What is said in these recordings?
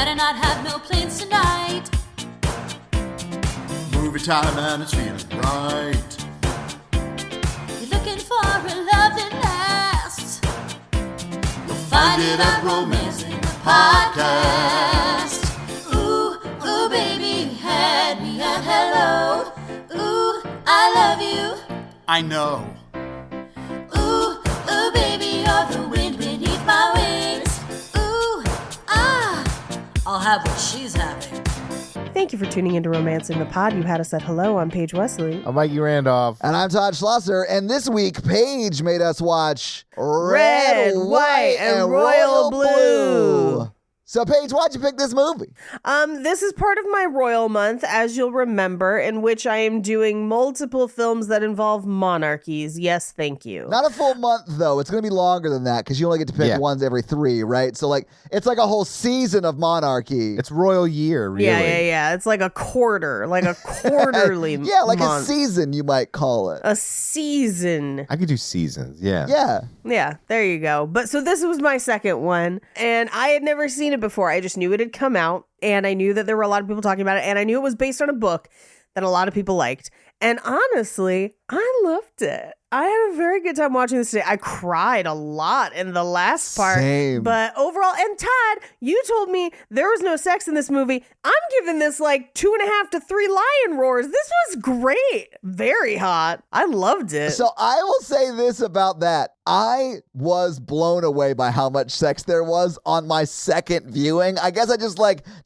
better not have no plans tonight. Movie time and it's feeling right. You're looking for a love that lasts. You'll find it at Romance in the Podcast. Ooh, ooh, baby, you had me at hello. Ooh, I love you. I know. Ooh, ooh, baby, you're the wind beneath my wings. Ooh, I'll have what she's having. Thank you for tuning into Romancing the Pod. You had us at hello. I'm Paige Wesley. I'm Mikey Randolph. And I'm Todd Schlosser. And this week, Paige made us watch Red, White, and Royal Blue. So, Paige, why'd you pick this movie? This is part of my Royal Month, as you'll remember, in which I am doing multiple films that involve monarchies. Yes, thank you. Not a full month, though. It's going to be longer than that because you only get to pick ones every 3, right? So, it's like a whole season of monarchy. It's royal year, really. Yeah. It's like a quarter, like a quarterly Yeah, like month. a season, you might call it. A season. I could do seasons, yeah. Yeah. Yeah, there you go. But so this was my second one, and I had never seen it before. I just knew it had come out, and I knew that there were a lot of people talking about it, and I knew it was based on a book that a lot of people liked. And honestly, I loved it. I had a very good time watching this today. I cried a lot in the last part. Same. But overall, and Todd, you told me there was no sex in this movie. I'm giving this like 2.5 to 3 lion roars. This was great. Very hot. I loved it. So I will say this about that. I was blown away by how much sex there was on my second viewing. I guess I just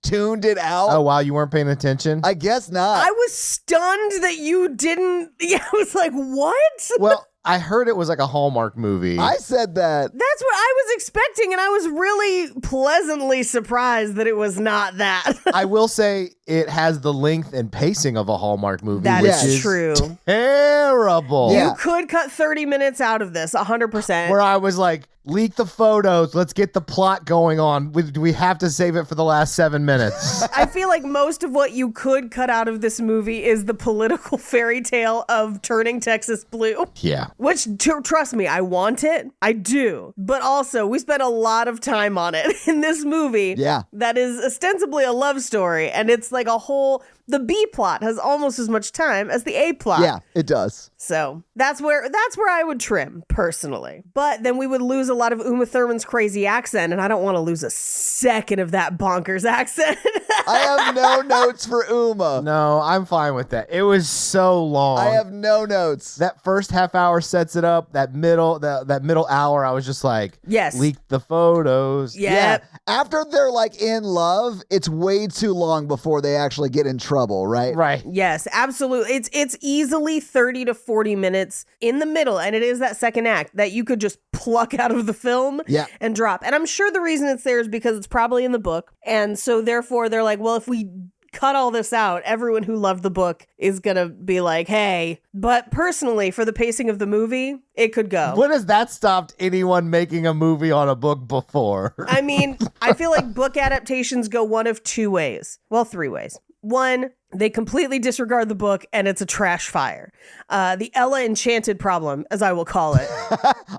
tuned it out. Oh, wow, you weren't paying attention? I guess not. I was stunned that you didn't. Yeah, I was like, what? Well, I heard it was like a Hallmark movie. I said that. That's what I was expecting, and I was really pleasantly surprised that it was not that. I will say it has the length and pacing of a Hallmark movie, That which is true. terrible. Yeah. You could cut 30 minutes out of this, 100%. Where I was like, leak the photos. Let's get the plot going on. Do we have to save it for the last 7 minutes? I feel like most of what you could cut out of this movie is the political fairy tale of turning Texas blue. Yeah. Which, trust me, I want it. I do. But also, we spent a lot of time on it in this movie. Yeah. That is ostensibly a love story. And it's like a whole... The B plot has almost as much time as the A plot. Yeah, it does. So that's where I would trim, personally. But then we would lose a lot of Uma Thurman's crazy accent, and I don't want to lose a second of that bonkers accent. I have no notes for Uma. No, I'm fine with that. It was so long. I have no notes. That first half hour sets it up. That middle hour, I was just like, Yes. leak the photos. Yep. Yeah. After they're in love, it's way too long before they actually get in trouble, right? Right. Yes, absolutely. It's easily 30 to 40 minutes in the middle, and it is that second act that you could just pluck out of the film and drop. And I'm sure the reason it's there is because it's probably in the book. And so therefore they're like, well, if we cut all this out, everyone who loved the book is going to be like, hey. But personally, for the pacing of the movie, it could go. When has that stopped anyone making a movie on a book before? I mean, I feel like book adaptations go one of 2 ways. Well, 3 ways. 1, they completely disregard the book and it's a trash fire. The Ella Enchanted problem, as I will call it.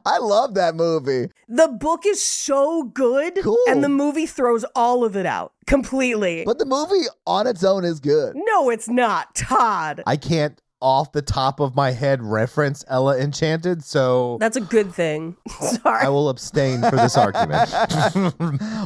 I love that movie. The book is so good, Cool. and the movie throws all of it out completely. But the movie on its own is good. No, it's not, Todd. I can't off the top of my head reference Ella Enchanted, so That's a good thing. Sorry. I will abstain for this argument.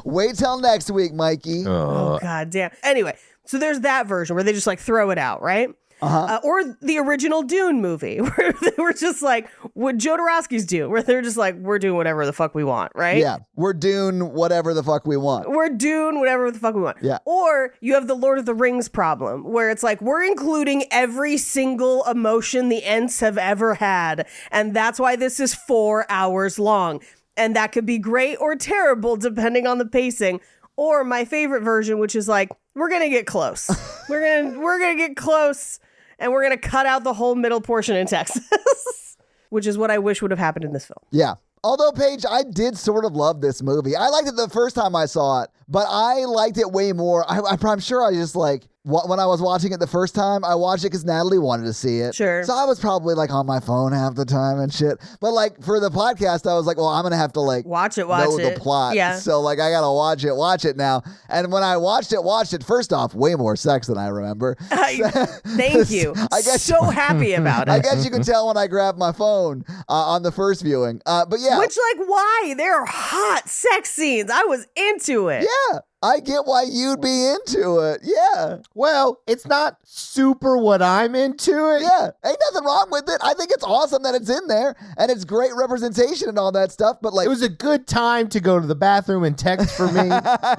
Wait till next week, Mikey. Oh, God damn. Anyway, so there's that version where they just throw it out, right? Or the original Dune movie where they were just like, what Jodorowsky's do, where they're just like, we're doing whatever the fuck we want, right? Yeah, we're doing whatever the fuck we want. We're doing whatever the fuck we want. Yeah. Or you have the Lord of the Rings problem where it's like, we're including every single emotion the Ents have ever had. And that's why this is 4 hours long. And that could be great or terrible depending on the pacing. Or my favorite version, which is like, we're going to get close. we're going to get close. And we're going to cut out the whole middle portion in Texas, which is what I wish would have happened in this film. Yeah. Although, Paige, I did sort of love this movie. I liked it the first time I saw it, but I liked it way more. I'm sure I just when I was watching it the first time, I watched it because Natalie wanted to see it. Sure. So I was probably like on my phone half the time and shit. But like for the podcast, I was like, well, I'm gonna have to like Watch know it. the plot. Yeah. So like I gotta watch it now. And when I watched it, first off, way more sex than I remember. Thank you. I guess so happy about I it. guess you could tell when I grabbed my phone on the first viewing. But yeah. Which, like, why? There are hot sex scenes. I was into it. Yeah. I get why you'd be into it. Yeah. Well, it's not super what I'm into it. Yeah. Ain't nothing wrong with it. I think it's awesome that it's in there and it's great representation and all that stuff. But like, It was a good time to go to the bathroom and text for me, you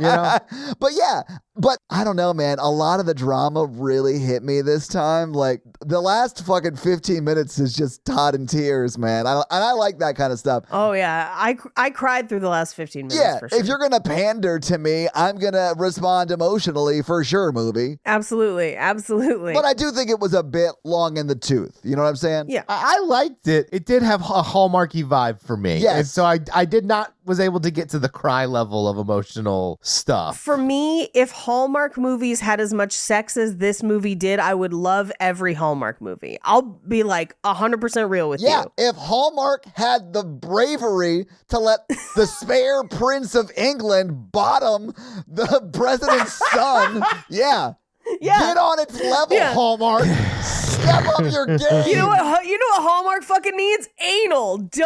know? But yeah, but I don't know, man. A lot of the drama really hit me this time. Like the last fucking 15 minutes is just Todd in tears, man. And I like that kind of stuff. Oh, yeah. I cried through the last 15 minutes. Yeah, for sure. if you're gonna pander to me, I'm gonna respond emotionally for sure, movie. Absolutely. But I do think it was a bit long in the tooth. You know what I'm saying? Yeah. I liked it. It did have a Hallmarky vibe for me. Yes. And so I did not was able to get to the cry level of emotional stuff. For me, if Hallmark movies had as much sex as this movie did, I would love every Hallmark movie. I'll be like 100% real with Yeah, you. if Hallmark had the bravery to let the spare Prince of England bottom the president's son, yeah. Get on its level, Yeah. Hallmark. Step up your game. You know what Hallmark fucking needs? Anal. Duh.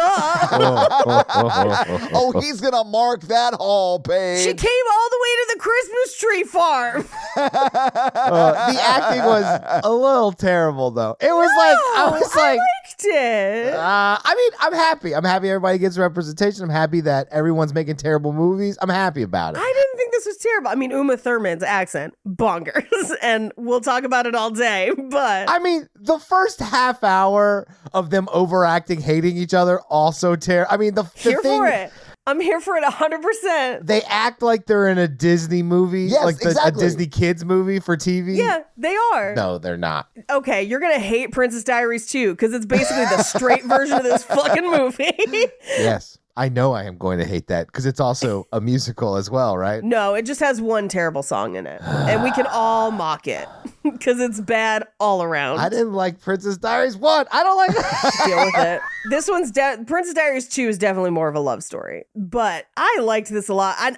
Oh, he's gonna mark that hall page. She came all the way to the Christmas tree farm. The acting was a little terrible, though. It was I liked it. I mean, I'm happy. I'm happy everybody gets representation. I'm happy that everyone's making terrible movies. I'm happy about it. I didn't think this was terrible. I mean, Uma Thurman's accent, bonkers. And we'll talk about it all day, but... I mean, the first half hour of them overacting, hating each other, also terrible. I mean, the here thing, for it. I'm here for it 100%. They act like they're in a Disney movie, Yes, like a exactly. Disney kids movie for TV. Yeah, they are. No, they're not. Okay, you're going to hate Princess Diaries too, because it's basically the straight version of this fucking movie. Yes. I know I am going to hate that because it's also a musical as well, right? No, it just has one terrible song in it. And we can all mock it because it's bad all around. I didn't like Princess Diaries 1. I don't like it. Deal with it. This one's Princess Diaries 2 is definitely more of a love story, but I liked this a lot. And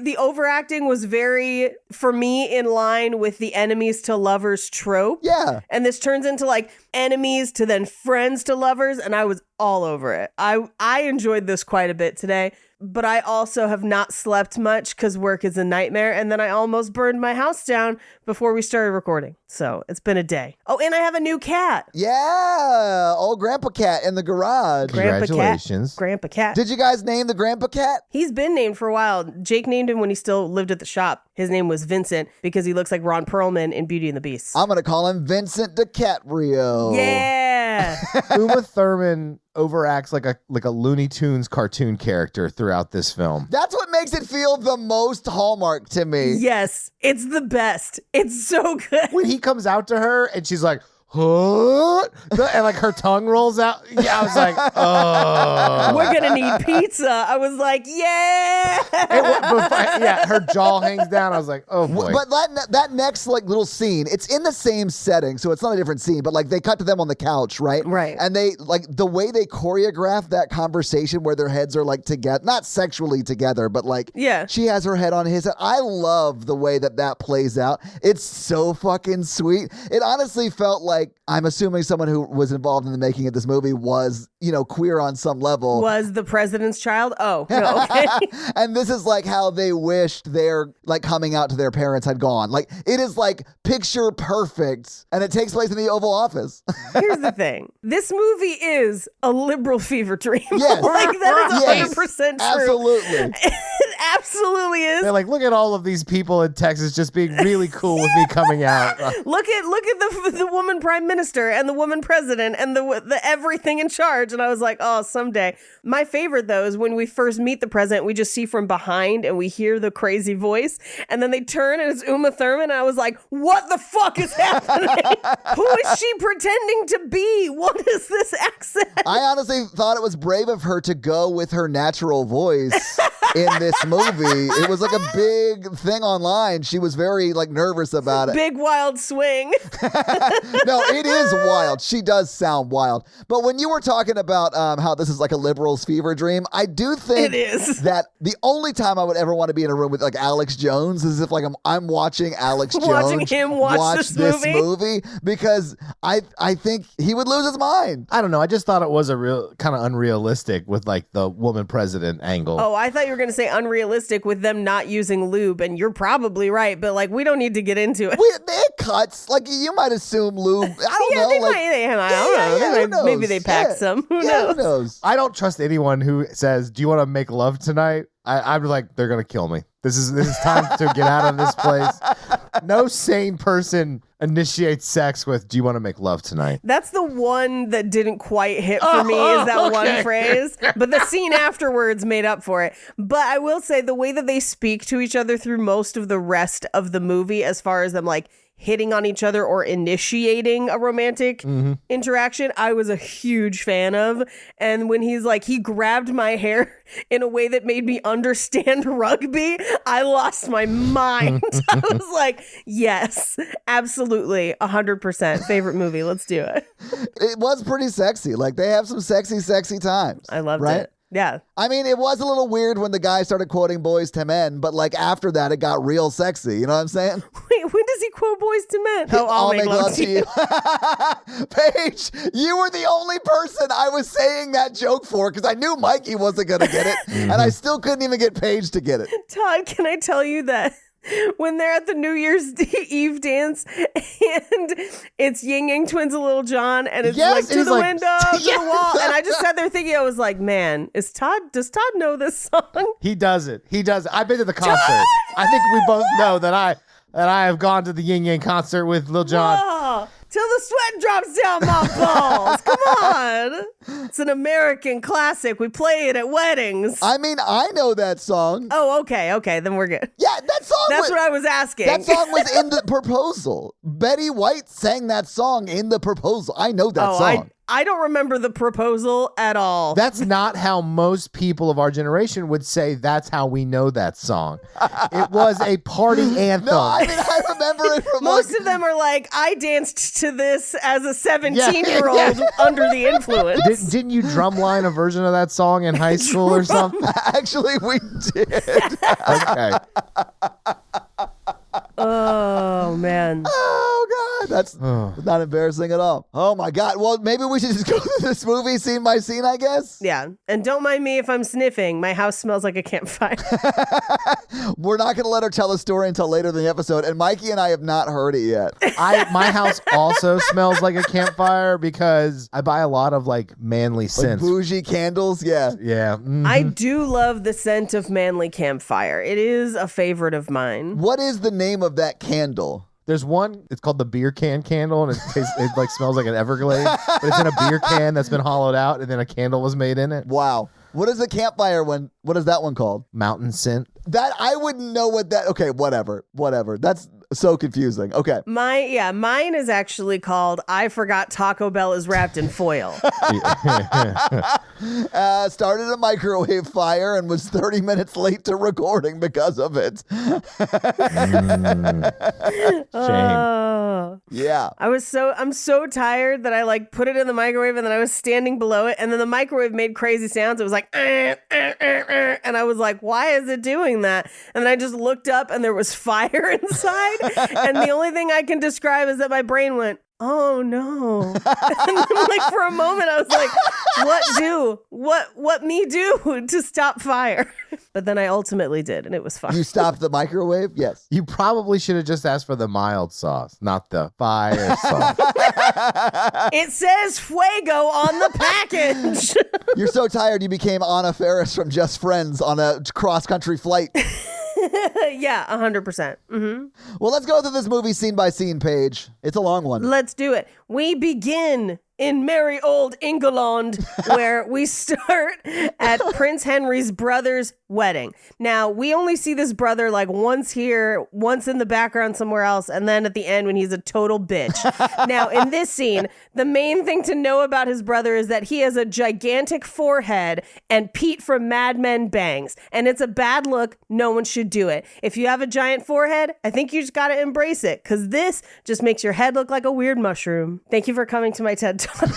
the overacting was very, for me, in line with the enemies to lovers trope. Yeah. And this turns into like enemies to then friends to lovers, and I was all over it. I enjoyed this quite a bit today, but I also have not slept much because work is a nightmare, and then I almost burned my house down before we started recording. So it's been a day. Oh, and I have a new cat. Yeah. Old Grandpa Cat in the garage. Congratulations. Grandpa Cat. Did you guys name the Grandpa Cat? He's been named for a while. Jake named him when he still lived at the shop. His name was Vincent because he looks like Ron Perlman in Beauty and the Beast. I'm going to call him Vincent DiCaprio. Yeah. Uma Thurman overacts like a Looney Tunes cartoon character throughout this film. That's what makes it feel the most Hallmark to me. Yes. It's the best. It's so good. When he comes out to her and she's like, huh? And like her tongue rolls out. Yeah, I was like, oh. We're going to need pizza. I was like, yeah. Yeah, her jaw hangs down. I was like, oh boy. But that next like little scene, it's in the same setting, so it's not a different scene, but like they cut to them on the couch, right? Right. And they like the way they choreograph that conversation where their heads are like together, not sexually together, but like Yeah. she has her head on his head. I love the way that plays out. It's so fucking sweet. It honestly felt like, I'm assuming someone who was involved in the making of this movie was, queer on some level. Was the president's child? Oh, no, okay. And this is like how they wished their like coming out to their parents had gone. Like it is like picture perfect, and it takes place in the Oval Office. Here's the thing. This movie is a liberal fever dream. Yes. Like that is 100% true. Absolutely. It absolutely is. They're like, look at all of these people in Texas just being really cool with me coming out. Look at the woman prime minister and the woman president and the everything in charge. And I was like, oh, someday. My favorite though is when we first meet the president, we just see from behind and we hear the crazy voice, and then they turn and it's Uma Thurman. And I was like, what the fuck is happening? Who is she pretending to be? What is this accent? I honestly thought it was brave of her to go with her natural voice. in this movie. It was like a big thing online. She was very like nervous about it. Big wild swing. No, it is wild. She does sound wild. But when you were talking about how this is like a liberal's fever dream, I do think It is. that the only time I would ever want to be in a room with like Alex Jones is if like I'm watching Alex Jones Watching him watch this movie because I think he would lose his mind. I don't know. I just thought it was a real kind of unrealistic with like the woman president angle. Oh, I thought you were going to say unrealistic with them not using lube, and you're probably right, but like we don't need to get into it. It cuts. Like you might assume lube. I don't know. They like, might, I don't know. yeah, who knows? Maybe they packed Yeah. some. Who Yeah, knows? who knows? I don't trust anyone who says, "Do you want to make love tonight?" I'm like, they're gonna kill me. This is time to get out of this place. No sane person initiates sex with, "Do you want to make love tonight?" That's the one that didn't quite hit for me is that one okay. phrase. But the scene afterwards made up for it. But I will say the way that they speak to each other through most of the rest of the movie, as far as them like hitting on each other or initiating a romantic interaction, I was a huge fan of. And when he's like, he grabbed my hair in a way that made me understand rugby, I lost my mind. I was like, yes, absolutely, 100%. Favorite movie. Let's do it. It was pretty sexy. Like they have some sexy times. I loved right? it. Yeah. I mean, it was a little weird when the guy started quoting Boys to Men, but like after that, it got real sexy. You know what I'm saying? Wait, when does he quote Boys to Men? Oh, I'll make love to you. Paige, you were the only person I was saying that joke for because I knew Mikey wasn't going to get it, and I still couldn't even get Paige to get it. Todd, can I tell you that when they're at the New Year's Eve dance and it's Ying Yang Twins and Little John and it's Yes, like and to he's the like, window, to yes. the wall, and I just sat there thinking, I was like, man, does Todd know this song? He does it. He does it. I've been to the concert. I think we both know that I have gone to the Yin Yang concert with Lil Jon. Oh, till the sweat drops down my balls. Come on. It's an American classic. We play it at weddings. I mean, I know that song. Oh, okay, then we're good. Yeah, that song. That's what I was asking. That song was in the proposal. Betty White sang that song in the proposal. I know that song. I don't remember the proposal at all. That's not how most people of our generation would say that's how we know that song. It was a party anthem. No, I mean, I remember it from Most like, of them are like, I danced to this as a 17-year-old under the influence. Didn't you drumline a version of that song in high school or something? Actually, we did. Okay. Oh, man. Oh, God. That's not embarrassing at all. Oh, my God. Well, maybe we should just go through this movie scene by scene, I guess. Yeah. And don't mind me if I'm sniffing. My house smells like a campfire. We're not going to let her tell the story until later in the episode. And Mikey and I have not heard it yet. My house also smells like a campfire because I buy a lot of like manly Like scents. bougie candles. Yeah. Yeah. I do love the scent of manly campfire. It is a favorite of mine. What is the name of that candle? There's one, it's called the beer can candle, and it like smells like an Everglade, but it's in a beer can that's been hollowed out, and then a candle was made in it. Wow. What is the campfire one? What is that one called? Mountain scent. That I wouldn't know what that. Okay, whatever. That's so confusing. Okay. Mine is actually called I Forgot Taco Bell is Wrapped in Foil. Started a microwave fire and was 30 minutes late to recording because of it. Shame. Oh. Yeah. I'm so tired that I like put it in the microwave and then I was standing below it and then the microwave made crazy sounds. It was like, and I was like, why is it doing that? And then I just looked up and there was fire inside. And the only thing I can describe is that my brain went, oh no. And then, like for a moment I was like, what me do to stop fire? But then I ultimately did and it was fine. You stopped the microwave? Yes. You probably should have just asked for the mild sauce, not the fire sauce. It says Fuego on the package. You're so tired you became Anna Faris from Just Friends on a cross-country flight. Yeah, 100%. Mm-hmm. Well, let's go through this movie scene by scene, Paige. It's a long one. Let's do it. We begin in merry old England, where we start at Prince Henry's brother's wedding. Now, we only see this brother like once here, once in the background somewhere else, and then at the end when he's a total bitch. Now, in this scene, the main thing to know about his brother is that he has a gigantic forehead and Pete from Mad Men bangs. And it's a bad look. No one should do it. If you have a giant forehead, I think you just got to embrace it, because this just makes your head look like a weird mushroom. Thank you for coming to my TED Talk.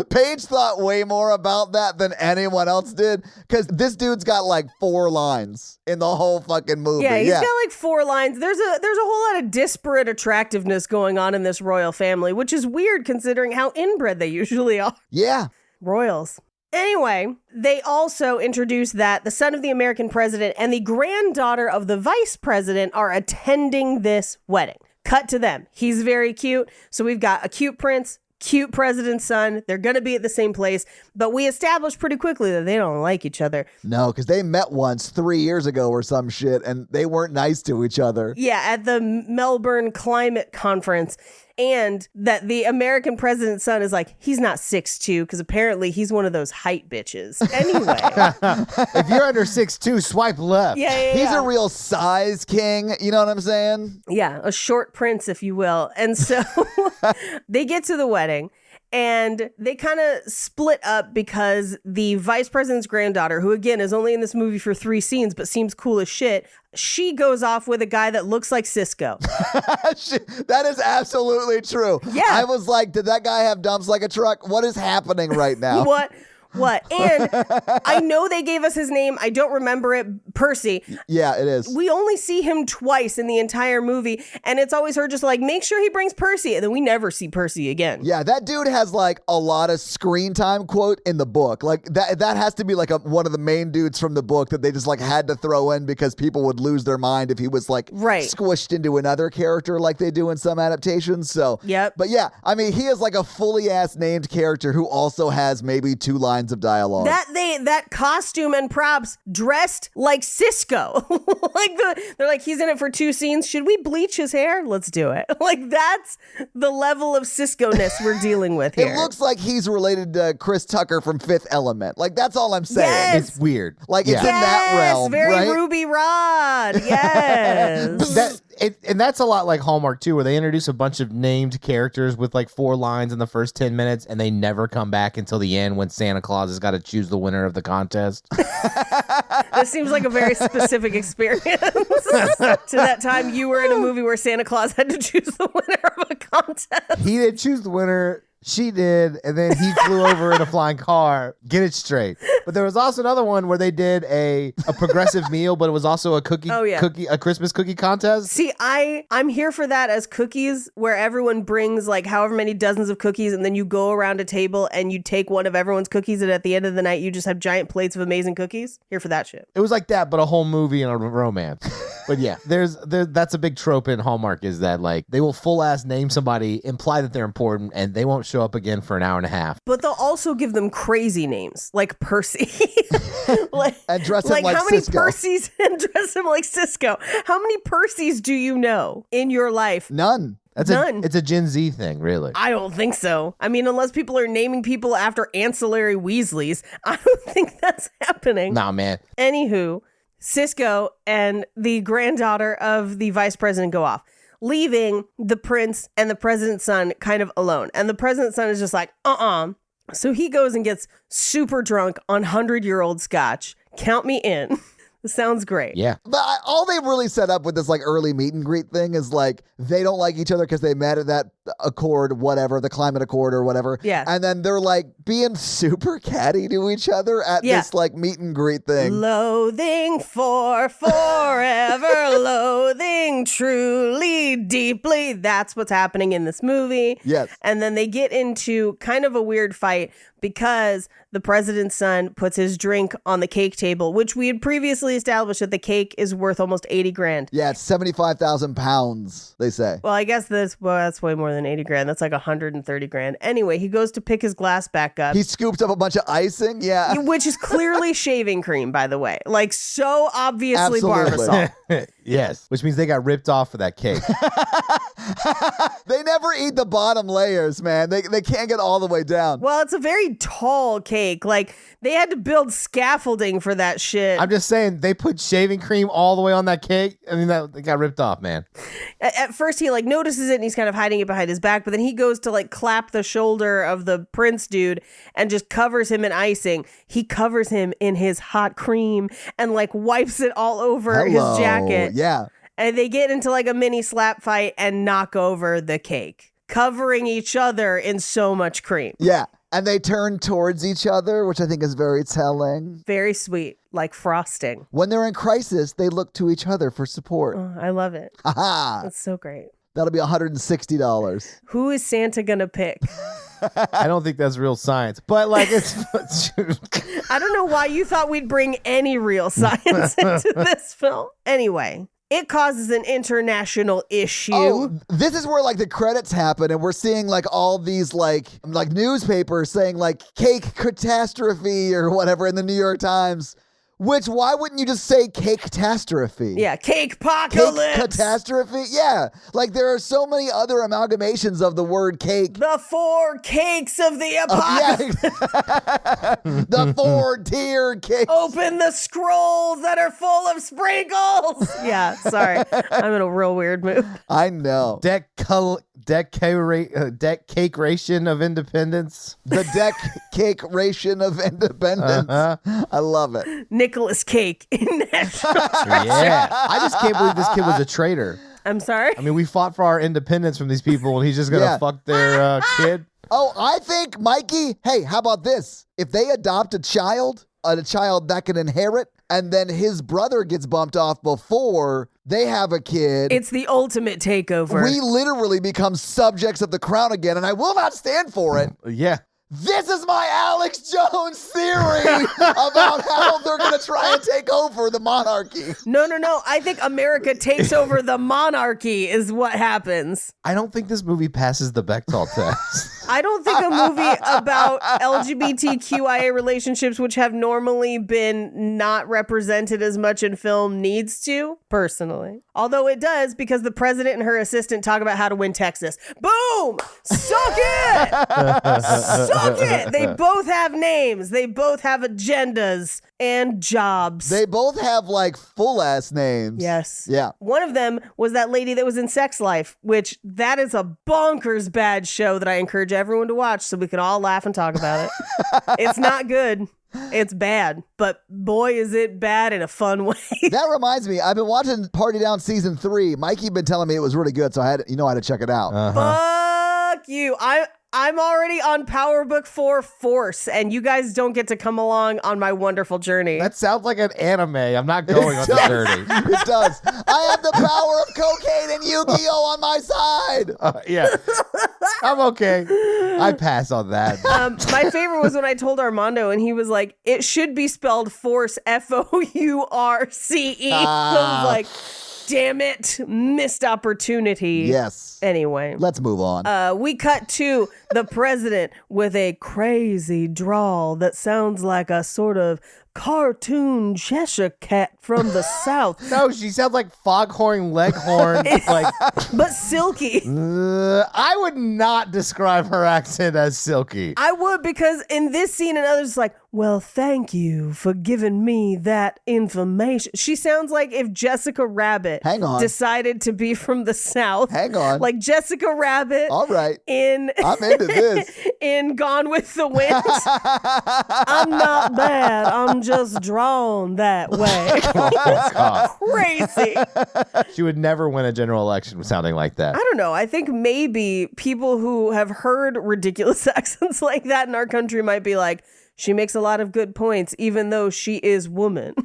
Paige thought way more about that than anyone else did, because this dude's got like 4 lines in the whole fucking movie. Yeah, he's got like 4 lines. There's a whole lot of disparate attractiveness going on in this royal family, which is weird considering how inbred they usually are. Yeah. Royals. Anyway, they also introduce that the son of the American president and the granddaughter of the vice president are attending this wedding. Cut to them. He's very cute. So we've got a cute prince, cute president's son. They're going to be at the same place. But we established pretty quickly that they don't like each other. No, because they met once 3 years ago or some shit, and they weren't nice to each other. Yeah, at the Melbourne Climate Conference. And that the American president's son is like, he's not 6'2", because apparently he's one of those height bitches. Anyway. If you're under 6'2", swipe left. Yeah. He's a real size king. You know what I'm saying? Yeah, a short prince, if you will. And so they get to the wedding. And they kind of split up because the vice president's granddaughter, who again is only in this movie for 3 scenes, but seems cool as shit, she goes off with a guy that looks like Cisco. That is absolutely true. Yeah. I was like, did that guy have dumps like a truck? What is happening right now? What? And I know they gave us his name. I don't remember it. Percy. Yeah, it is. We only see him twice in the entire movie. And it's always her just like, make sure he brings Percy. And then we never see Percy again. Yeah, that dude has like a lot of screen time, quote, in the book. Like that has to be like one of the main dudes from the book that they just like had to throw in because people would lose their mind if he was like squished into another character like they do in some adaptations. So, yep. But yeah, I mean, he is like a fully ass named character who also has maybe 2 lines of dialogue. That costume and props dressed like Cisco. They're like, he's in it for 2 scenes. Should we bleach his hair? Let's do it. Like, that's the level of Cisco-ness we're dealing with here. It looks like he's related to Chris Tucker from Fifth Element. Like, that's all I'm saying. Yes. It's weird. Like, it's in that realm, very right? Ruby Rod. Yes. And that's a lot like Hallmark too, where they introduce a bunch of named characters with like 4 lines in the first 10 minutes, and they never come back until the end when Santa Claus has got to choose the winner of the contest. This seems like a very specific experience. To that time you were in a movie where Santa Claus had to choose the winner of a contest. He didn't choose the winner. She did, and then he flew over in a flying car. Get it straight. But there was also another one where they did a progressive meal, but it was also a a Christmas cookie contest. See, I'm here for that as cookies, where everyone brings like however many dozens of cookies, and then you go around a table and you take one of everyone's cookies, and at the end of the night you just have giant plates of amazing cookies. Here for that shit. It was like that, but a whole movie and a romance. But yeah, that's a big trope in Hallmark, is that like they will full ass name somebody, imply that they're important, and they won't show up again for an hour and a half. But they'll also give them crazy names like Percy. And dress him like how many Cisco. Percys and dress him like Cisco? How many Percys do you know in your life? None. None. It's a Gen Z thing, really. I don't think so. I mean, unless people are naming people after ancillary Weasleys, I don't think that's happening. Nah, man. Anywho, Cisco and the granddaughter of the vice president go off, leaving the prince and the president's son kind of alone. And the president's son is just like, So he goes and gets super drunk on 100-year-old scotch. Count me in. This sounds great. Yeah. But all they really set up with this like early meet and greet thing is like they don't like each other because they met at that accord, whatever, the climate accord or whatever. Yeah. And then they're like being super catty to each other at this like meet and greet thing. Loathing for forever, loathing truly, deeply. That's what's happening in this movie. Yes. And then they get into kind of a weird fight because the president's son puts his drink on the cake table, which we had previously established that the cake is worth almost 80 grand. Yeah, it's 75,000 pounds, they say. Well, I guess that's way more than 80 grand. That's like 130 grand. Anyway, he goes to pick his glass back up. He scooped up a bunch of icing, yeah. Which is clearly shaving cream, by the way. Like, so obviously Absolutely. Barbasol. Yes, which means they got ripped off for that cake. They never eat the bottom layers, man. They can't get all the way down. Well, it's a very tall cake. Like, they had to build scaffolding for that shit. I'm just saying, they put shaving cream all the way on that cake. I mean, they got ripped off, man. At first, he like notices it and he's kind of hiding it behind his back, but then he goes to like clap the shoulder of the prince dude and just covers him in icing. He covers him in his hot cream and like wipes it all over his jacket. Yeah. And they get into like a mini slap fight and knock over the cake, covering each other in so much cream. Yeah. And they turn towards each other, which I think is very telling. Very sweet, like frosting. When they're in crisis, they look to each other for support. Oh, I love it. Haha. That's so great. That'll be $160. Who is Santa gonna pick? I don't think that's real science, but like it's. I don't know why you thought we'd bring any real science into this film. Anyway, it causes an international issue. Oh, this is where like the credits happen, and we're seeing like all these like newspapers saying like cake catastrophe or whatever in the New York Times. Which, why wouldn't you just say cake catastrophe? Yeah, cake apocalypse. Cake catastrophe? Yeah. Like there are so many other amalgamations of the word cake. The 4 cakes of the apocalypse. Yeah. The 4-tier cake. Open the scrolls that are full of sprinkles. Yeah, sorry. I'm in a real weird mood. I know. Decoration of independence. The decoration of independence. I love it. Nicholas Cake in Nashville. Yeah. I just can't believe this kid was a traitor. I'm sorry? I mean, we fought for our independence from these people, and he's just going to fuck their kid. Oh, I think, Mikey, hey, how about this? If they adopt a child that can inherit, and then his brother gets bumped off before they have a kid. It's the ultimate takeover. We literally become subjects of the crown again, and I will not stand for it. Yeah. This is my Alex Jones theory about how they're going to try and take over the monarchy. No. I think America takes over the monarchy is what happens. I don't think this movie passes the Bechdel test. I don't think a movie about LGBTQIA relationships, which have normally been not represented as much in film, needs to, personally. Although it does, because the president and her assistant talk about how to win Texas. Boom! Suck it! Suck it! They both have names. They both have agendas and jobs. They both have like full ass names. Yes. Yeah. One of them was that lady that was in Sex Life, which that is a bonkers bad show that I encourage everyone to watch so we can all laugh and talk about it. It's not good. It's bad, but boy, is it bad in a fun way. That reminds me, I've been watching Party Down season 3. Mikey been telling me it was really good, so I had to check it out. Fuck you. I'm already on Power Book 4 Force, and you guys don't get to come along on my wonderful journey. That sounds like an anime. I'm not going on the journey. It does. I have the power of cocaine and Yu-Gi-Oh on my side. Yeah. I'm okay. I pass on that. My favorite was when I told Armando, and he was like, it should be spelled Force, Fource. I was like, damn it, missed opportunity. Yes. Anyway. Let's move on. We cut to the president with a crazy drawl that sounds like a sort of cartoon Cheshire cat from the South. No, she sounds like Foghorn Leghorn. But silky. I would not describe her accent as silky. I would, because in this scene and others, it's like, well, thank you for giving me that information. She sounds like if Jessica Rabbit decided to be from the South. Hang on. Like Jessica Rabbit. All right. I'm into this. In Gone with the Wind. I'm not bad. I'm just drawn that way. Crazy. She would never win a general election sounding like that. I don't know. I think maybe people who have heard ridiculous accents like that in our country might be like, she makes a lot of good points, even though she is woman.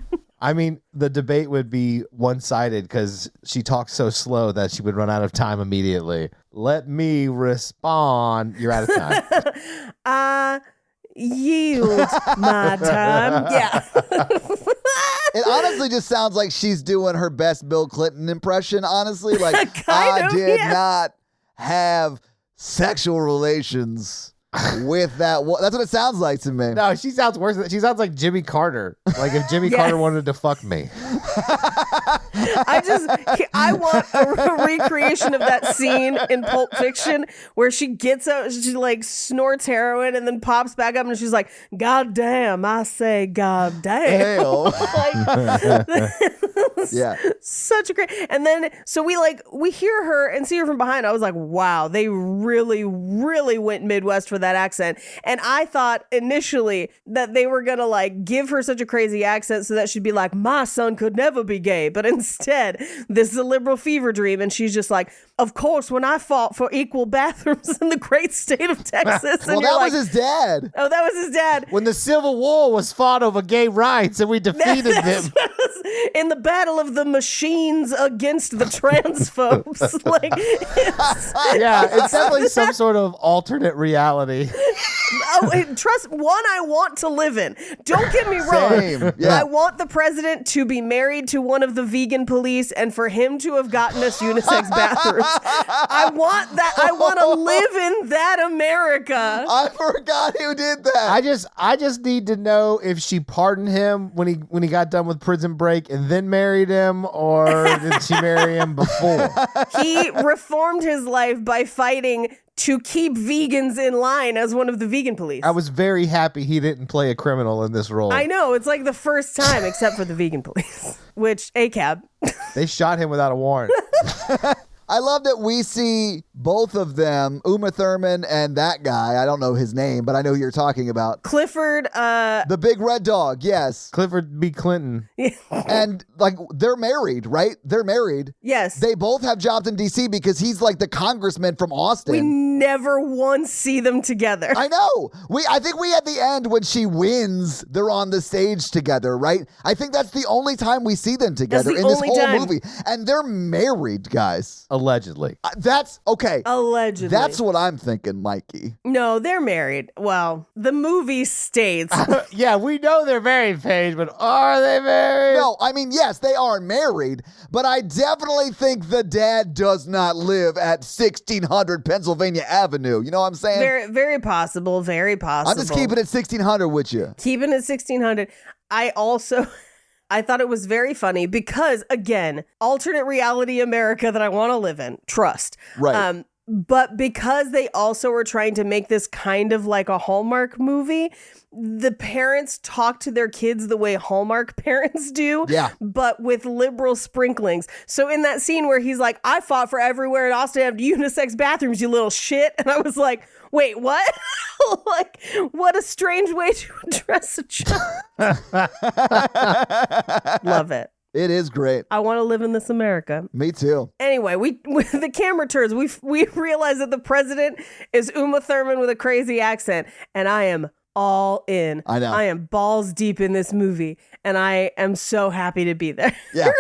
I mean, the debate would be one-sided because she talks so slow that she would run out of time immediately. Let me respond. You're out of time. I yield my time. Yeah. It honestly just sounds like she's doing her best Bill Clinton impression, honestly. Like, I did not have sexual relations with that. That's what it sounds like to me. No, she sounds worse. She sounds like Jimmy Carter. Like if Jimmy Carter wanted to fuck me. I want a recreation of that scene in Pulp Fiction where she gets out, she like snorts heroin and then pops back up and she's like, God damn, I say God damn. Yeah. Such a great. And then so we hear her and see her from behind. I was like, wow, they really, really went Midwest for that accent. And I thought initially that they were gonna like give her such a crazy accent so that she'd be like, my son could never be gay. But instead, this is a liberal fever dream, and she's just like, of course, when I fought for equal bathrooms in the great state of Texas. Well, and that was his dad. Oh, that was his dad. When the Civil War was fought over gay rights and we defeated them. In the battle of the machines against the transphobes. Like, it's definitely some sort of alternate reality. Trust one, I want to live in. Don't get me wrong. Same. Yeah. I want the president to be married to one of the vegan police and for him to have gotten us unisex bathrooms. I want that. I want to live in that America. I forgot who did that. I just need to know if she pardoned him when he got done with Prison Break and then married him, or did she marry him before? He reformed his life by fighting to keep vegans in line as one of the vegan police. I was very happy he didn't play a criminal in this role. I know, it's like the first time except for the vegan police, which ACAB. They shot him without a warrant. I love that we see both of them, Uma Thurman and that guy. I don't know his name, but I know who you're talking about. Clifford, the big red dog, yes. Clifford B. Clinton. And like they're married, right? They're married. Yes. They both have jobs in DC because he's like the congressman from Austin. We never once see them together. I know. I think we at the end when she wins, they're on the stage together, right? I think that's the only time we see them together in this whole movie. And they're married, guys. Allegedly. That's okay. Allegedly. That's what I'm thinking, Mikey. No, they're married. Well, the movie states. Yeah, we know they're married, Paige, but are they married? No, I mean, yes, they are married, but I definitely think the dad does not live at 1600 Pennsylvania Avenue. You know what I'm saying? Very, very possible. Very possible. I'm just keeping it 1600 with you. Keeping it 1600. I thought it was very funny because, again, alternate reality America that I want to live in. Trust. Right. But because they also were trying to make this kind of like a Hallmark movie, the parents talk to their kids the way Hallmark parents do, but with liberal sprinklings. So in that scene where he's like, I fought for everywhere in Austin have unisex bathrooms, you little shit. And I was like, wait, what? Like, what a strange way to address a child. Love it. It is great. I want to live in this America. Me too. Anyway, the camera turns. We realize that the president is Uma Thurman with a crazy accent, and I am all in. I know. I am balls deep in this movie, and I am so happy to be there. Yeah.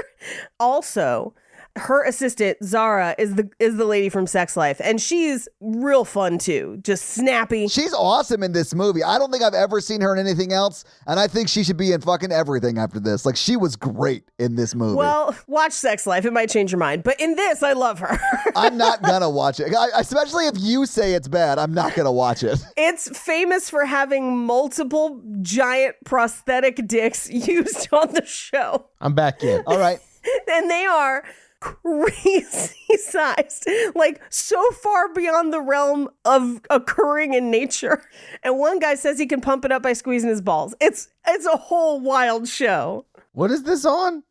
Also, her assistant Zara is the lady from Sex Life, and she's real fun too. Just snappy. She's awesome in this movie. I don't think I've ever seen her in anything else, and I think she should be in fucking everything after this. Like, she was great in this movie. Well, watch Sex Life. It might change your mind, but in this, I love her. I'm not gonna watch it. Especially if you say it's bad, I'm not gonna watch it. It's famous for having multiple giant prosthetic dicks used on the show. I'm back in. All right. And they are crazy sized, like so far beyond the realm of occurring in nature. And one guy says he can pump it up by squeezing his balls. It's a whole wild show. What is this on?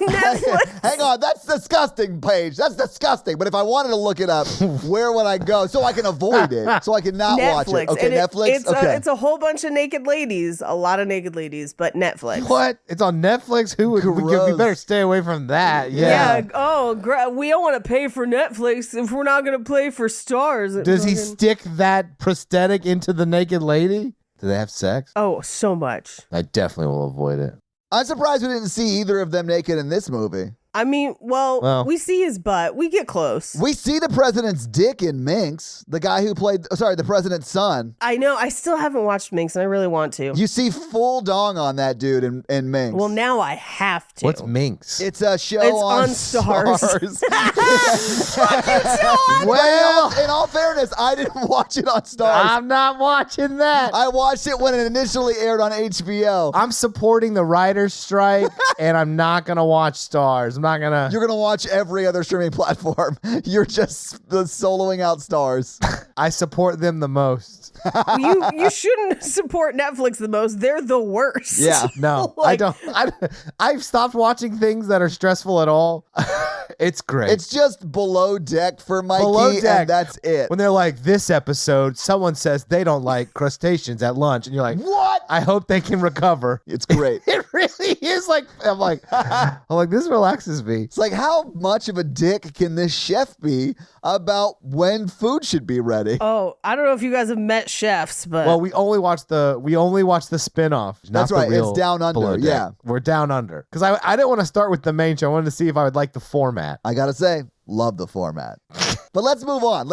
Netflix. Hang on, that's disgusting, Paige. That's disgusting. But if I wanted to look it up, where would I go so I can avoid it? So I can not watch it. Okay, And Netflix? Okay. It's a whole bunch of naked ladies. A lot of naked ladies, but Netflix. What? It's on Netflix? Who would we Gross. better stay away from that. Yeah. We don't want to pay for Netflix if we're not going to pay for stars. Does he stick that prosthetic into the naked lady? Do they have sex? Oh, so much. I definitely will avoid it. I'm surprised we didn't see either of them naked in this movie. I mean, well, we see his butt. We get close. We see the president's dick in Minx, the guy who played, the president's son. I know. I still haven't watched Minx, and I really want to. You see full dong on that dude in Minx. Well, now I have to. What's Minx? It's a show It's on Stars. Well, in all fairness, I didn't watch it on Stars. I'm not watching that. I watched it when it initially aired on HBO. I'm supporting the writer's strike, and I'm not going to watch Stars. I'm not going to. You're going to watch every other streaming platform. You're just soloing out Stars. I support them the most. You shouldn't support Netflix the most. They're the worst. Yeah. No, I Like- don't. I've stopped watching things that are stressful at all. It's great. It's just below deck for Mikey, Below Deck. and that's it. When they're like, this episode, someone says they don't like crustaceans at lunch, and you're like, What? I hope they can recover. It's great. It really is like, I'm like, this relaxes me. It's like, how much of a dick can this chef be about when food should be ready? Oh, I don't know if you guys have met chefs, but Well, we only watched the spinoff. Not That's the right, it's real Down Under, Below Deck. yeah. We're Down Under because I didn't want to start with the main show. I wanted to see if I would like the format. I gotta say, love the format. But let's move on.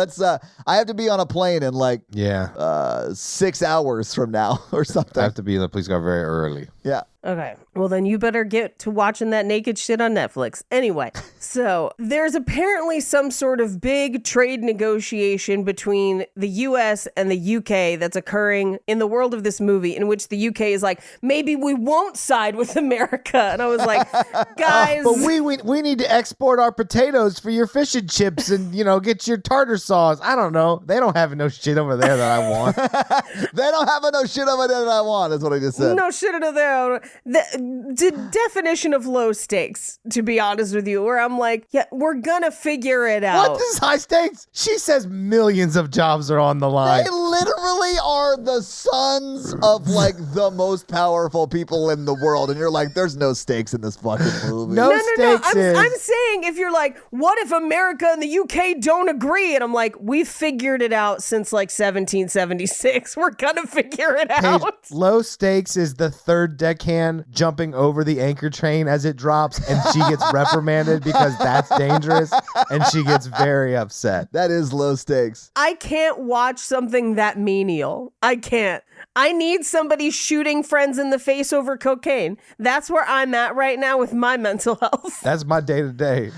I have to be on a plane in like Yeah, 6 hours from now or I something. have to be in the police car very early. Yeah. okay. Well, then you better get to watching that naked shit on Netflix. Anyway, so there's apparently some sort of big trade negotiation between the US and the UK that's occurring in the world of this movie, in which the UK is like, maybe we won't side with America. And I was like, guys. But we need to export our potatoes for your fish and chips and, get your tartar sauce. I don't know. They don't have no shit over there that I want. They don't have no shit over there that I want, is what I just said. No shit into there. The definition of low stakes, to be honest with you, where I'm like, yeah, we're gonna figure it out. What? This is high stakes? She says millions of jobs are on the line. They literally are the sons of like the most powerful people in the world, and you're like, there's no stakes in this fucking movie. No. No. Stakes is- I'm saying if you're like, what if America and the UK don't agree? And I'm like, we've figured it out since like 1776. We're gonna figure it Paige, out. low stakes is the third deckhand jumping over the anchor train as it drops, and she gets reprimanded because that's dangerous, and she gets very upset. That is low stakes. I can't watch something that menial. I can't. I need somebody shooting friends in the face over cocaine. That's where I'm at right now with my mental health. That's my day to day.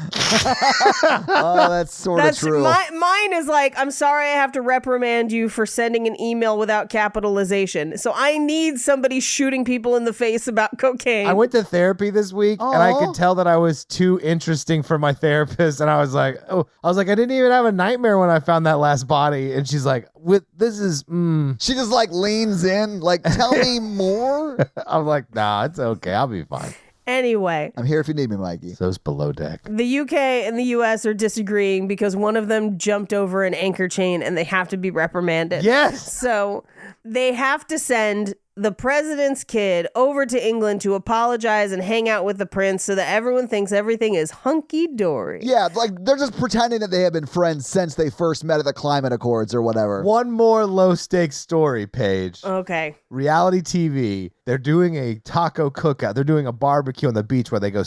Oh, that's sort of That's true. mine is like, I'm sorry I have to reprimand you for sending an email without capitalization. So I need somebody shooting people in the face about cocaine. I went to therapy this week, and I could tell that I was too interesting for my therapist. And I was like, I didn't even have a nightmare when I found that last body. And she's like, She just like leans in, like, tell me more. I'm like, nah, it's okay. I'll be fine. Anyway, I'm here if you need me, Mikey. So it's Below Deck. the UK and the US are disagreeing because one of them jumped over an anchor chain and they have to be reprimanded. Yes. So they have to send the president's kid over to England to apologize and hang out with the prince so that everyone thinks everything is hunky-dory. Yeah, like they're just pretending that they have been friends since they first met at the climate accords or whatever. One more low stakes story, Paige. Okay. Reality TV. They're doing a taco cookout. They're doing a barbecue on the beach where they go,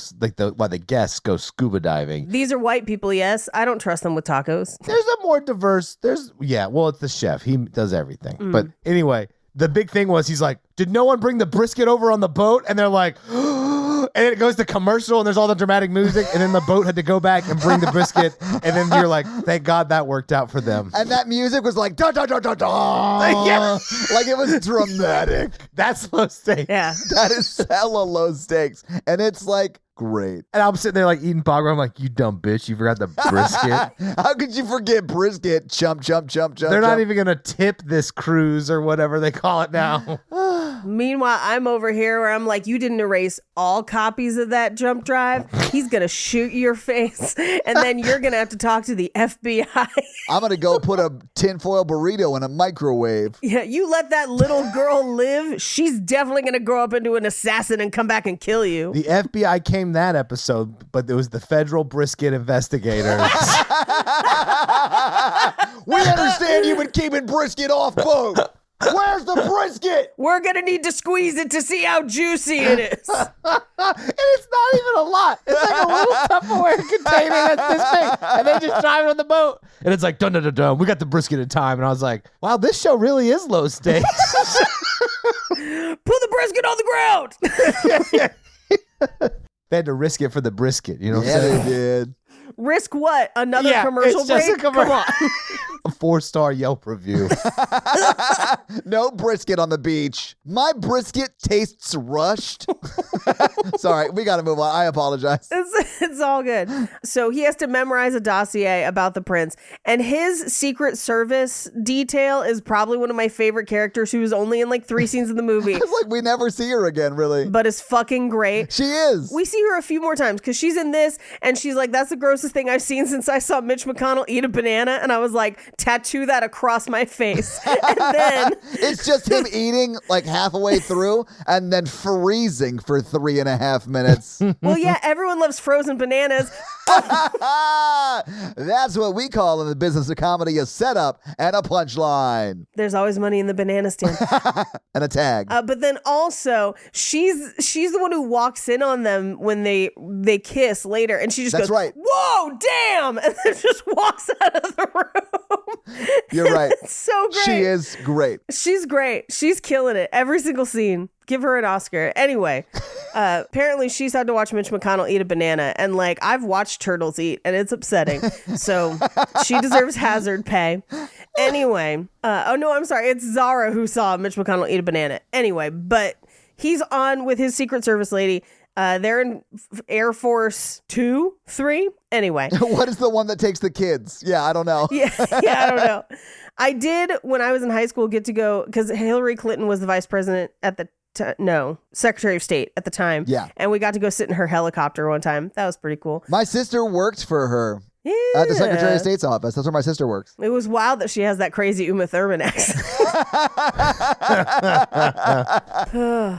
while the guests go scuba diving. These are white people, yes. I don't trust them with tacos. There's a more diverse. It's the chef. He does everything. But anyway, the big thing was he's like, did no one bring the brisket over on the boat? And they're like, and it goes to commercial and there's all the dramatic music. And then the boat had to go back and bring the brisket. And then you're like, thank God that worked out for them. And that music was like, da da da da da. Yeah. Like it was dramatic. That's low stakes. Yeah. That is hella low stakes. And it's like, great. And I'm sitting there like eating popcorn. I'm like, you dumb bitch. You forgot the brisket. How could you forget brisket? Chump, chump, chump, chump. They're not chump. even going to tip this cruise or whatever they call it now. Meanwhile, I'm over here where I'm like, you didn't erase all copies of that jump drive. He's going to shoot your face. And then you're going to have to talk to the FBI. I'm going to go put a tinfoil burrito in a microwave. Yeah, you let that little girl live. She's definitely going to grow up into an assassin and come back and kill you. The FBI came that episode, but it was the federal brisket investigators. We understand you've been keeping brisket off boat. Where's the brisket? We're going to need to squeeze it to see how juicy it is. And it's not even a lot. It's like a little Tupperware container that's this big. And they just drive it on the boat. And it's like, dun dun dun dun. We got the brisket in time. And I was like, wow, this show really is low stakes. Put the brisket on the ground. They had to risk it for the brisket. You know what I'm Yeah, saying? they did. Risk what? Another commercial it's just break? a commercial. Come on. A 4-star Yelp review. No brisket on the beach. My brisket tastes rushed. Sorry, we got to move on. I apologize. It's all good. So he has to memorize a dossier about the prince. And his Secret Service detail is probably one of my favorite characters who is only in like 3 scenes of the movie. It's like we never see her again, really. But is fucking great. She is. We see her a few more times because she's in this and she's like, that's the grossest thing I've seen since I saw Mitch McConnell eat a banana. And I was like, tattoo that across my face. And then it's just him eating like half a way through and then freezing for 3.5 minutes. well, yeah, everyone loves frozen bananas. That's what we call in the business of comedy a setup and a punchline There's always money in the banana stand. and a tag. But then also she's the one who walks in on them when they kiss later, and she just That's goes, right. "Whoa, damn!" and then just walks out of the room. You're right. It's so great. She is great. She's great. She's killing it. Every single scene. Give her an Oscar. Anyway, apparently she's had to watch Mitch McConnell eat a banana. And like, I've watched turtles eat and it's upsetting. So she deserves hazard pay. Anyway, oh no, I'm sorry. It's Zara who saw Mitch McConnell eat a banana. Anyway, but he's on with his Secret Service lady. They're in Air Force 2, 3. Anyway. What is the one that takes the kids? Yeah, I don't know. Yeah, I don't know. I did, when I was in high school, get to go, because Hillary Clinton was the vice president at the Secretary of State at the time. Yeah. And we got to go sit in her helicopter one time. That was pretty cool. My sister worked for her Yeah. at the Secretary of State's office. That's where my sister works. It was wild that she has that crazy Uma Thurman accent.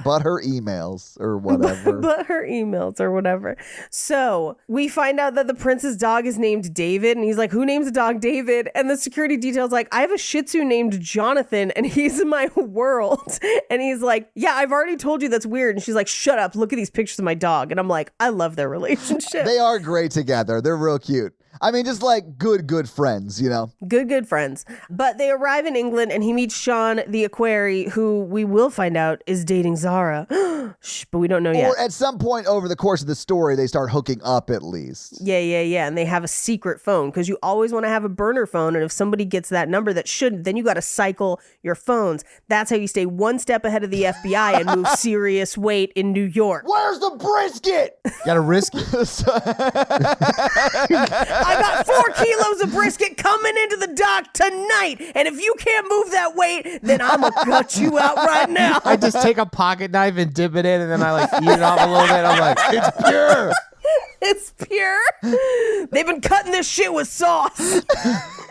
But her emails or whatever. But her emails or whatever. So we find out that the prince's dog is named David. And he's like, who names a dog David? And the security detail's like, I have a Shih Tzu named Jonathan and he's in my world. And he's like, yeah, I've already told you that's weird. And she's like, shut up. Look at these pictures of my dog. And I'm like, I love their relationship. They are great together. They're real cute. I mean, just like good friends, you know? Good friends. But they arrive in England and he meets Sean the Equerry, who we will find out is dating Zara. Shh, but we don't know yet. Or at some point over the course of the story, they start hooking up at least. Yeah. And they have a secret phone because you always want to have a burner phone. And if somebody gets that number that shouldn't, then you got to cycle your phones. That's how you stay one step ahead of the FBI and move serious weight in New York. Where's the brisket? Gotta risk it. I got 4 kilos of brisket coming into the dock tonight. And if you can't move that weight, then I'm going to cut you out right now. I just take a pocket knife and dip it in, and then I like eat it off a little bit. I'm like, it's pure. It's pure. They've been cutting this shit with sauce.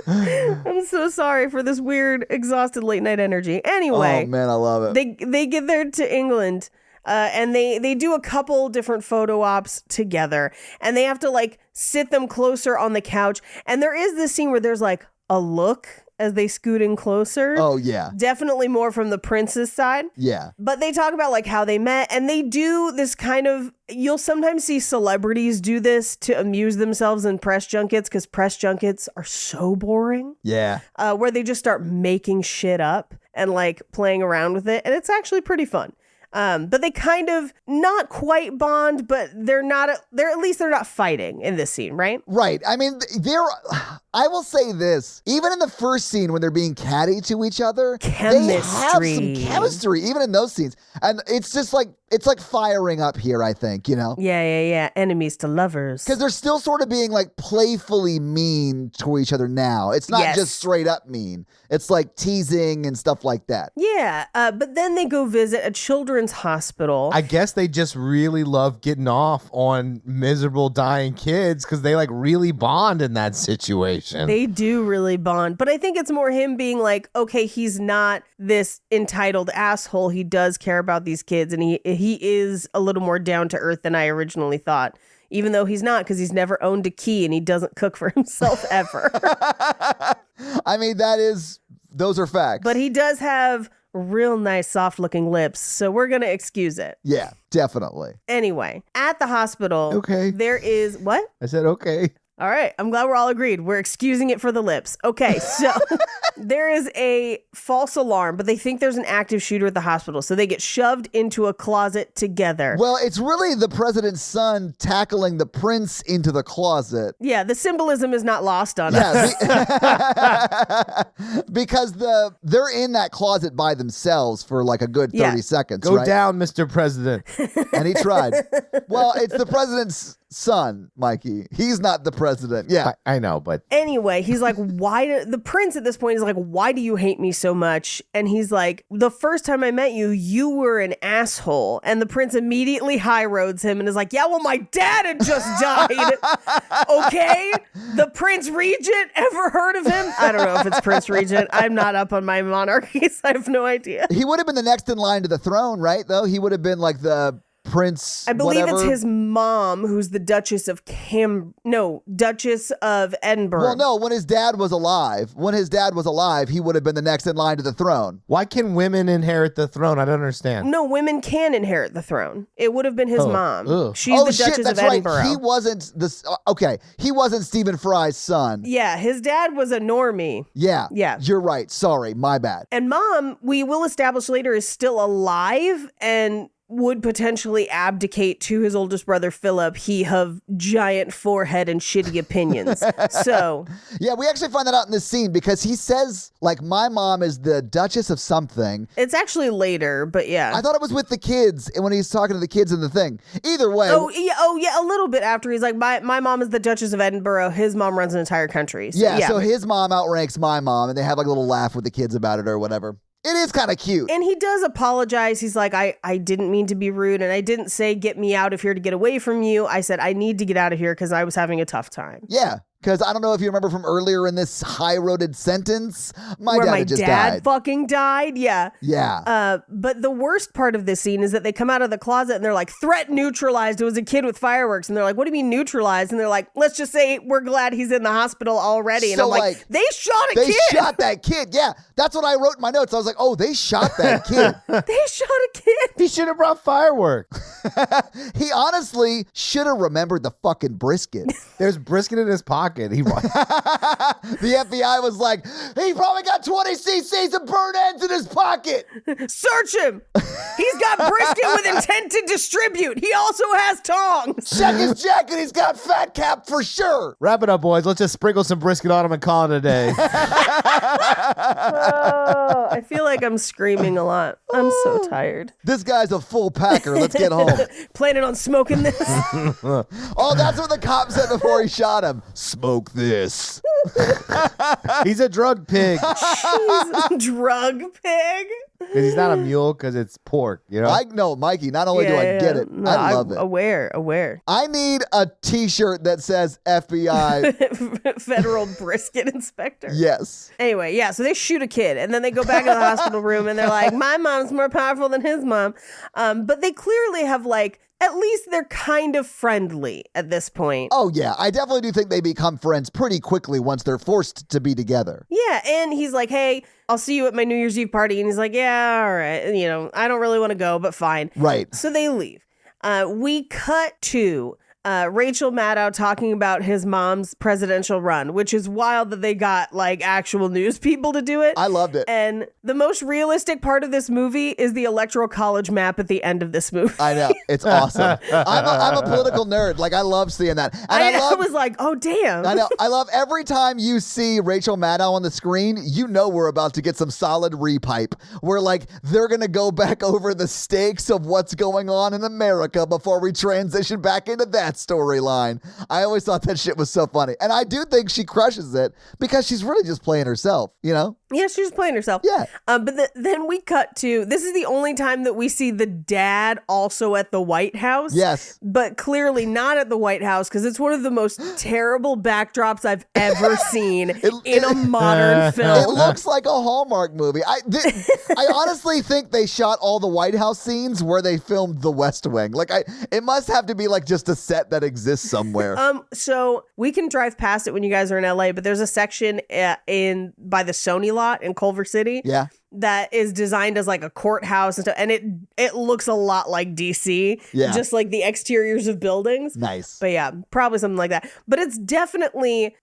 I'm so sorry for this weird, exhausted late night energy. Anyway. Oh, man, I love it. They get there to England. And they do a couple different photo ops together, and they have to like sit them closer on the couch. And there is this scene where there's like a look as they scoot in closer. Oh, yeah. Definitely more from the prince's side. Yeah. But they talk about like how they met, and they do this kind of, you'll sometimes see celebrities do this to amuse themselves in press junkets because press junkets are so boring. Yeah. Where they just start making shit up and like playing around with it. And it's actually pretty fun. But they kind of not quite bond, but they're at least they're not fighting in this scene, right? Right. I mean, I will say this, even in the first scene when they're being catty to each other, they have some chemistry, even in those scenes. And it's just like, it's like firing up here, I think, you know? Yeah. Enemies to lovers. Because they're still sort of being like playfully mean to each other now. It's not just straight up mean. It's like teasing and stuff like that. Yeah. But then they go visit a children's hospital. I guess they just really love getting off on miserable dying kids because they like really bond in that situation. They do really bond. But I think it's more him being like, okay, he's not this entitled asshole. He does care about these kids, and he is a little more down to earth than I originally thought. Even though he's not, because he's never owned a key and he doesn't cook for himself ever. I mean, those are facts. But he does have real nice, soft looking lips. So we're going to excuse it. Yeah, definitely. Anyway, at the hospital, Okay. there is what? I said, okay. All right. I'm glad we're all agreed. We're excusing it for the lips. Okay. So there is a false alarm, but they think there's an active shooter at the hospital. So they get shoved into a closet together. Well, it's really the president's son tackling the prince into the closet. Yeah. The symbolism is not lost on us. Yeah, because they're in that closet by themselves for like a good 30 seconds, Go right? down, Mr. President. And he tried. Well, it's the president's son, Mikey. He's not the president. Yeah. I know, but Anyway, he's like, the prince at this point is like, why do you hate me so much? And he's like, the first time I met you, you were an asshole. And the prince immediately high roads him and is like, yeah, well, my dad had just died. Okay. The Prince Regent, ever heard of him? I don't know if it's Prince Regent. I'm not up on my monarchies. I have no idea. He would have been the next in line to the throne, right? Though he would have been like the prince. I believe whatever. it's his mom who's the Duchess of Duchess of Edinburgh. Well, no, when his dad was alive, he would have been the next in line to the throne. why can women inherit the throne? I don't understand. No, women can inherit the throne. It would have been his mom. Ugh. She's the shit, Duchess that's of Edinburgh. right. He wasn't he wasn't Stephen Fry's son. Yeah, his dad was a normie. Yeah. Yeah. You're right. Sorry, my bad. And mom, we will establish later, is still alive and would potentially abdicate to his oldest brother, Philip. He have giant forehead and shitty opinions. So, Yeah, we actually find that out in this scene because he says, like, my mom is the Duchess of something. it's actually later, but yeah. I thought it was with the kids and when he's talking to the kids in the thing. Either way. Oh yeah, a little bit after. He's like, my mom is the Duchess of Edinburgh. His mom runs an entire country. So, Yeah, so his mom outranks my mom, and they have like a little laugh with the kids about it or whatever. It is kind of cute. And he does apologize. He's like, I didn't mean to be rude, and I didn't say get me out of here to get away from you. I said I need to get out of here because I was having a tough time. Yeah, because I don't know if you remember from earlier in this high-roaded sentence, my Where dad my had just dad died. fucking died. Yeah. Yeah. But the worst part of this scene is that they come out of the closet and they're like, threat neutralized. It was a kid with fireworks. And they're like, what do you mean neutralized? And they're like, let's just say we're glad he's in the hospital already. And So, I'm like, like, they shot a They kid. shot that kid. Yeah, that's what I wrote in my notes. I was like, oh, they shot that kid. They shot a kid. He should have brought fireworks. He honestly should have remembered the fucking brisket. There's brisket in his pocket. The FBI was like, he probably got 20 cc's of burn ends in his pocket. Search him. He's got brisket with intent to distribute. He also has tongs. Check his jacket. He's got fat cap for sure. Wrap it up, boys. Let's just sprinkle some brisket on him and call it a day. Oh, I feel like I'm screaming a lot. I'm so tired. This guy's a full packer. Let's get home. Planning on smoking this? Oh, that's what the cop said before he shot him. Smoke this. He's a drug pig. Jeez, drug pig. Because he's not a mule because it's pork, you know? I know, Mikey. Not only do I get it, No, I love it. Aware. I need a t-shirt that says FBI. Federal brisket inspector. Yes. Anyway, yeah, so they shoot a kid and then they go back to the hospital room and they're like, my mom's more powerful than his mom. But they clearly have like, at least they're kind of friendly at this point. Oh, yeah. I definitely do think they become friends pretty quickly once they're forced to be together. Yeah, and he's like, hey, I'll see you at my New Year's Eve party. And he's like, yeah, all right. And, I don't really want to go, but fine. Right. So they leave. We cut to Rachel Maddow talking about his mom's presidential run, which is wild that they got like actual news people to do it. I loved it. And the most realistic part of this movie is the Electoral College map at the end of this movie. I know. It's awesome. I'm a political nerd. Like, I love seeing that. And I was like, oh, damn. I know. I love every time you see Rachel Maddow on the screen, we're about to get some solid repipe. Where, like, they're going to go back over the stakes of what's going on in America before we transition back into that storyline. I always thought that shit was so funny. And I do think she crushes it because she's really just playing herself, Yeah, she's playing herself. Yeah. But then we cut to, this is the only time that we see the dad also at the White House. Yes. But clearly not at the White House because it's one of the most terrible backdrops I've ever seen in a modern It film. looks like a Hallmark movie. I honestly think they shot all the White House scenes where they filmed The West Wing. Like, it must have to be like just a set that exists somewhere. So we can drive past it when you guys are in LA, but there's a section by the Sony lot lot in Culver City. Yeah. That is designed as like a courthouse and stuff, and it looks a lot like DC. Yeah. Just like the exteriors of buildings. Nice. But yeah, probably something like that. But it's definitely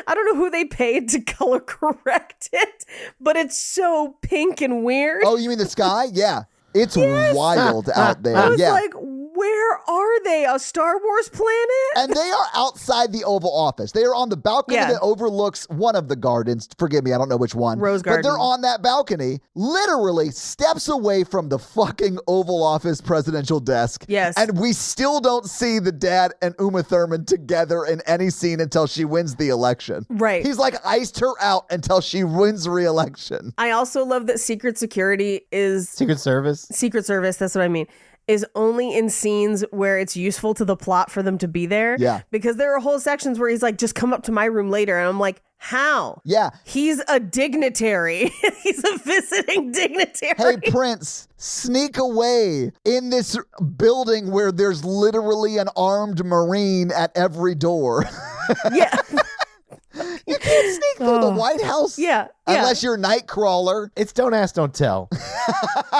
I don't know who they paid to color correct it, but it's so pink and weird. Oh, you mean the sky? Yeah. It's wild out there. I was Yeah. like, where are they? A Star Wars planet? And they are outside the Oval Office. They are on the balcony Yeah. that overlooks one of the gardens. Forgive me, I don't know which one. Rose But they're Garden. on that balcony, literally steps away from the fucking Oval Office presidential desk. Yes. And we still don't see the dad and Uma Thurman together in any scene until she wins the election. Right. He's like iced her out until she wins re-election. I also love that Secret Security is Secret Service. Secret Service, that's what I mean, is only in scenes where it's useful to the plot for them to be there. Yeah. Because there are whole sections where he's like, just come up to my room later. And I'm like, how? Yeah. He's a dignitary. He's a visiting dignitary. Hey, Prince, sneak away in this building where there's literally an armed Marine at every door. Yeah. You can't sneak through the White House. Yeah. Unless you're Nightcrawler. It's don't ask, don't tell.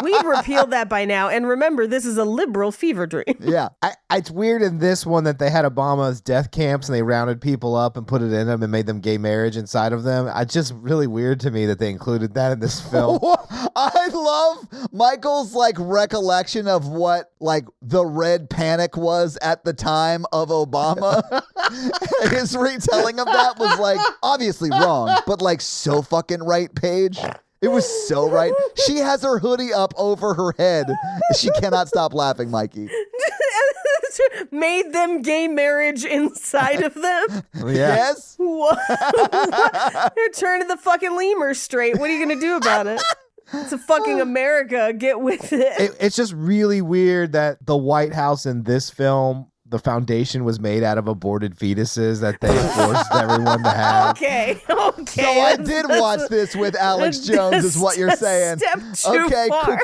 We've repealed that by now. And remember, this is a liberal fever dream. Yeah. It's weird in this one that they had Obama's death camps and they rounded people up and put it in them and made them gay marriage inside of them. It's just really weird to me that they included that in this film. I love Michael's like recollection of what like the red panic was at the time of Obama. His retelling of that was like obviously wrong, but like so fucking right, Paige. It was so right. She has her hoodie up over her head. She cannot stop laughing, Mikey. Made them gay marriage inside of them. Yeah. Yes? What? They're turning the fucking lemurs straight. What are you going to do about it? It's a fucking America. Get with it. It's just really weird that the White House in this film, the foundation was made out of aborted fetuses that they forced everyone to have. Okay. So I did watch this with Alex Jones, is what you're saying. Step too Okay, far.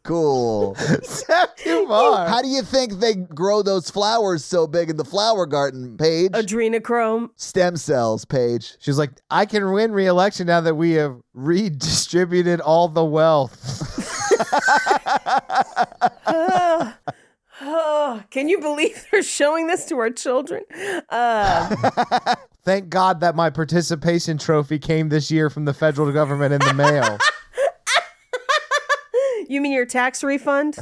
cool. Step too far. How do you think they grow those flowers so big in the flower garden, Paige? Adrenochrome. Stem cells, Paige. She's like, I can win re-election now that we have redistributed all the wealth. Oh, can you believe they're showing this to our children? Thank God that my participation trophy came this year from the federal government in the mail. You mean your tax refund?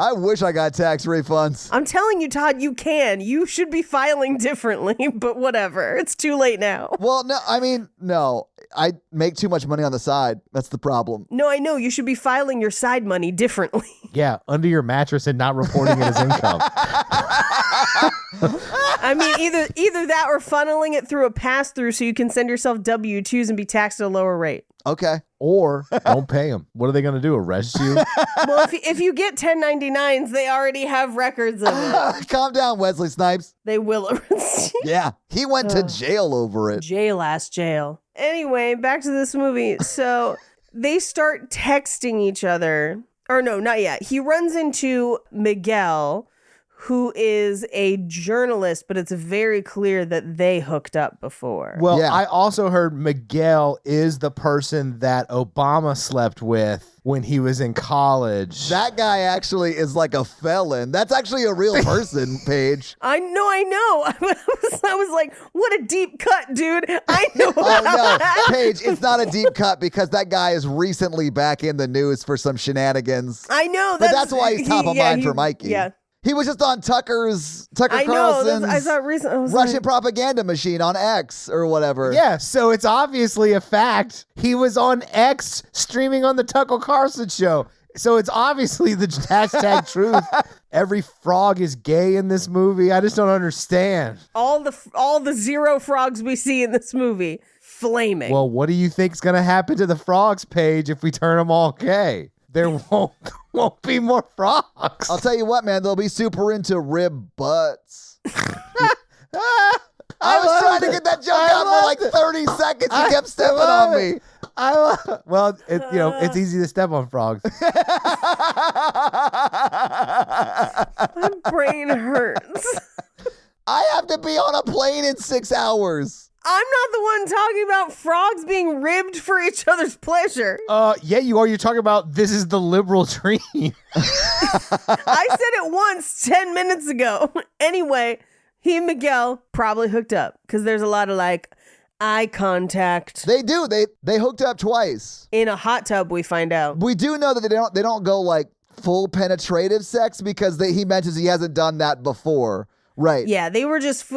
I wish I got tax refunds. I'm telling you, Todd, you can. You should be filing differently, but whatever. It's too late now. Well, no. I make too much money on the side. That's the problem. No, I know. You should be filing your side money differently. Yeah, under your mattress and not reporting it as income. I mean, either that or funneling it through a pass-through so you can send yourself W-2s and be taxed at a lower rate. Okay. Or don't pay them. What are they going to do? Arrest you? Well, if you get 1099s, they already have records of it. Calm down, Wesley Snipes. They will arrest you. Yeah. He went to jail over it. Jail ass jail. Anyway, back to this movie. So they start texting each other. Or no, not yet. He runs into Miguel, who is a journalist, but it's very clear that they hooked up before. Well, Yeah. I also heard Miguel is the person that Obama slept with when he was in college. That guy actually is like a felon. That's actually a real person, Paige. I know. I was like, what a deep cut, dude. I know Oh, about no. that. Paige, it's not a deep cut because that guy is recently back in the news for some shenanigans. I know. But that's why he's top of mind for Mikey. Yeah. He was just on Tucker I know. Carlson's I saw recently. I was Russian like, propaganda machine on X or whatever. Yeah, so it's obviously a fact. He was on X streaming on the Tucker Carlson show. So it's obviously the hashtag truth. Every frog is gay in this movie. I just don't understand. all the zero frogs we see in this movie, flaming. Well, what do you think's going to happen to the frogs page if we turn them all gay? There won't be more frogs. I'll tell you what, man, they'll be super into rib butts. I was trying to get that joke out for like 30 seconds. You kept stepping on me. It's easy to step on frogs. My brain hurts. I have to be on a plane in 6 hours. I'm not the one talking about frogs being ribbed for each other's pleasure. Yeah, you are. You're talking about this is the liberal dream. I said it once 10 minutes ago. Anyway, he and Miguel probably hooked up because there's a lot of like eye contact. They do. They hooked up twice. In a hot tub, we find out. We do know that they don't go like full penetrative sex because he mentions he hasn't done that before. Right. Yeah, there was just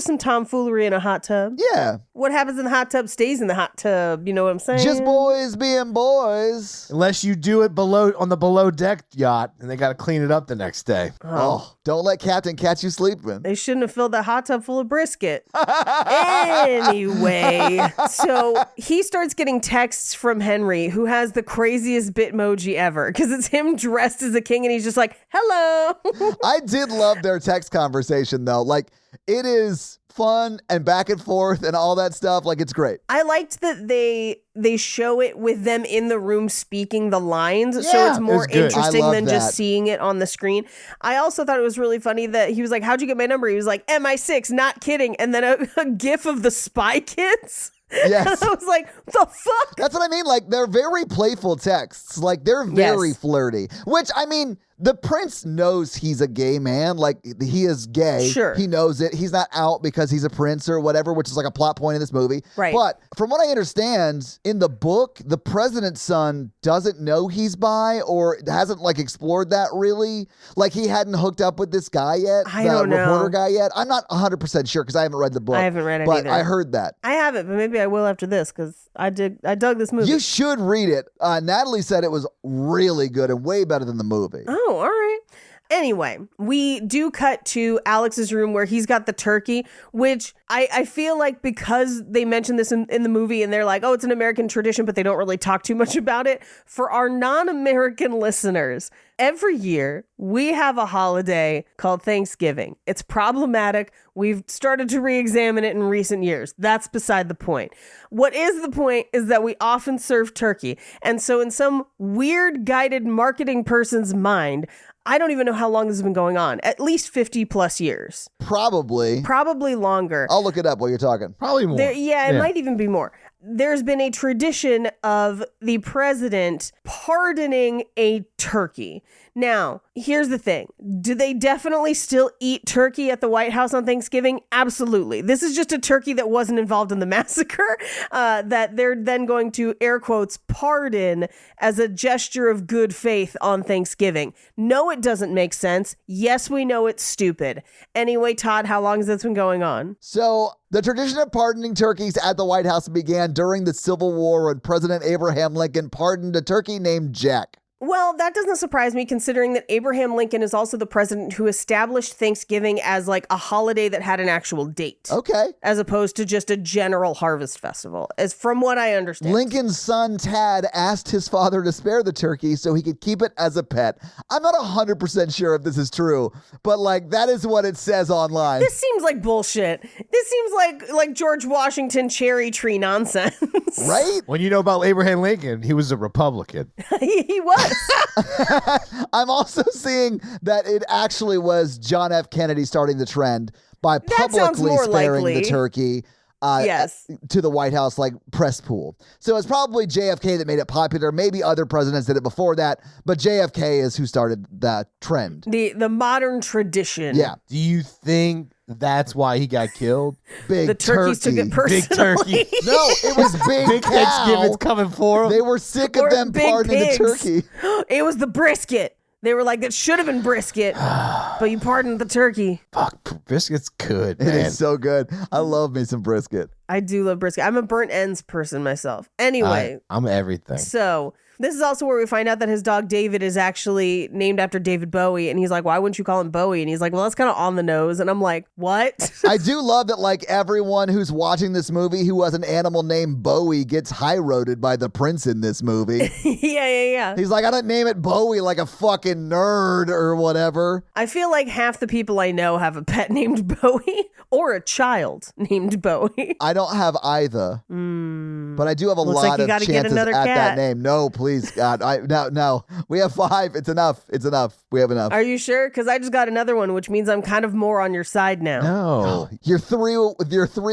some tomfoolery in a hot tub. Yeah. What happens in the hot tub stays in the hot tub. You know what I'm saying? Just boys being boys. Unless you do it on the below deck yacht, and they got to clean it up the next day. Oh, don't let Captain catch you sleeping. They shouldn't have filled that hot tub full of brisket. Anyway, so he starts getting texts from Henry, who has the craziest Bitmoji ever, because it's him dressed as a king, and he's just like, hello. I did love their text conversation, though. Like, it is fun and back and forth and all that stuff. Like, it's great. I liked that they show it with them in the room speaking the lines, so Yeah, it's more it's good. interesting I love than just that. seeing it on the screen. I also thought it was really funny that he was like, how'd you get my number? He was like, MI6, not kidding. And then a gif of the Spy Kids. Yes. And I was like, what the fuck? That's what I mean. Like, they're very playful texts. Like, they're very Yes. flirty. Which, I mean, the prince knows he's a gay man. Like, he is gay. Sure. He knows it. He's not out because he's a prince or whatever, which is like a plot point in this movie. Right. But from what I understand, in the book, the president's son doesn't know he's bi or hasn't, like, explored that really. Like, he hadn't hooked up with this guy yet. I the don't know. reporter guy yet. I'm not 100% sure because I haven't read the book. I haven't read it but either. I heard that. I haven't, but maybe I will after this because I dug this movie. You should read it. Natalie said it was really good and way better than the movie. Oh, all right. Anyway, we do cut to Alex's room where he's got the turkey, which I feel like because they mentioned this in the movie and they're like, oh, it's an American tradition, but they don't really talk too much about it. For our non-American listeners, every year we have a holiday called Thanksgiving. It's problematic. We've started to re-examine it in recent years. That's beside the point. What is the point is that we often serve turkey. And so in some weird guided marketing person's mind, I don't even know how long this has been going on. At least 50 plus years. Probably Longer. I'll look it up while you're talking. Probably more. It might even be more. There's been a tradition of the president pardoning a turkey. Now, here's the thing. Do they definitely still eat turkey at the White House on Thanksgiving? Absolutely. This is just a turkey that wasn't involved in the massacre that they're then going to, air quotes, pardon as a gesture of good faith on Thanksgiving. No, it doesn't make sense. Yes, we know it's stupid. Anyway, Todd, how long has this been going on? So the tradition of pardoning turkeys at the White House began during the Civil War when President Abraham Lincoln pardoned a turkey named Jack. Well, that doesn't surprise me considering that Abraham Lincoln is also the president who established Thanksgiving as like a holiday that had an actual date. Okay. As opposed to just a general harvest festival, as from what I understand. Lincoln's son Tad asked his father to spare the turkey so he could keep it as a pet. I'm not 100% sure if this is true, but like that is what it says online. This seems like bullshit. This seems like George Washington cherry tree nonsense. Right? When you know about Abraham Lincoln, he was a Republican. He was. I'm also seeing that it actually was John F. Kennedy starting the trend by sounds publicly more sparing likely. the turkey Yes. to the White House, like press pool. So it's probably JFK that made it popular. Maybe other presidents did it before that, but JFK is who started that trend. The modern tradition. Yeah. Do you think that's why he got killed? Big The turkeys took it turkey. personally. Big turkey. No, it was big, Big cow. Thanksgiving's coming for him. They were sick Or of them big pardoning the pigs. turkey. It was the brisket. They were like, that should have been brisket, but you pardoned the turkey. Fuck, brisket's good, It man. is so good. I love me some brisket. I do love brisket. I'm a burnt ends person myself. Anyway, I'm everything. so this is also where we find out that his dog David is actually named after David Bowie. And he's like, why wouldn't you call him Bowie? And he's like, well, that's kind of on the nose. And I'm like, what? I do love that, like, everyone who's watching this movie who has an animal named Bowie gets high-roaded by the prince in this movie. Yeah. He's like, I didn't name it Bowie like a fucking nerd or whatever. I feel like half the people I know have a pet named Bowie or a child named Bowie. I don't don't have either. But I do have a Looks lot like you of gotta get chances at another that cat. name. No, please, God. No. We have 5. It's enough. We have enough. Are you sure? Because I just got another one, which means I'm kind of more on your side now. No. You're 3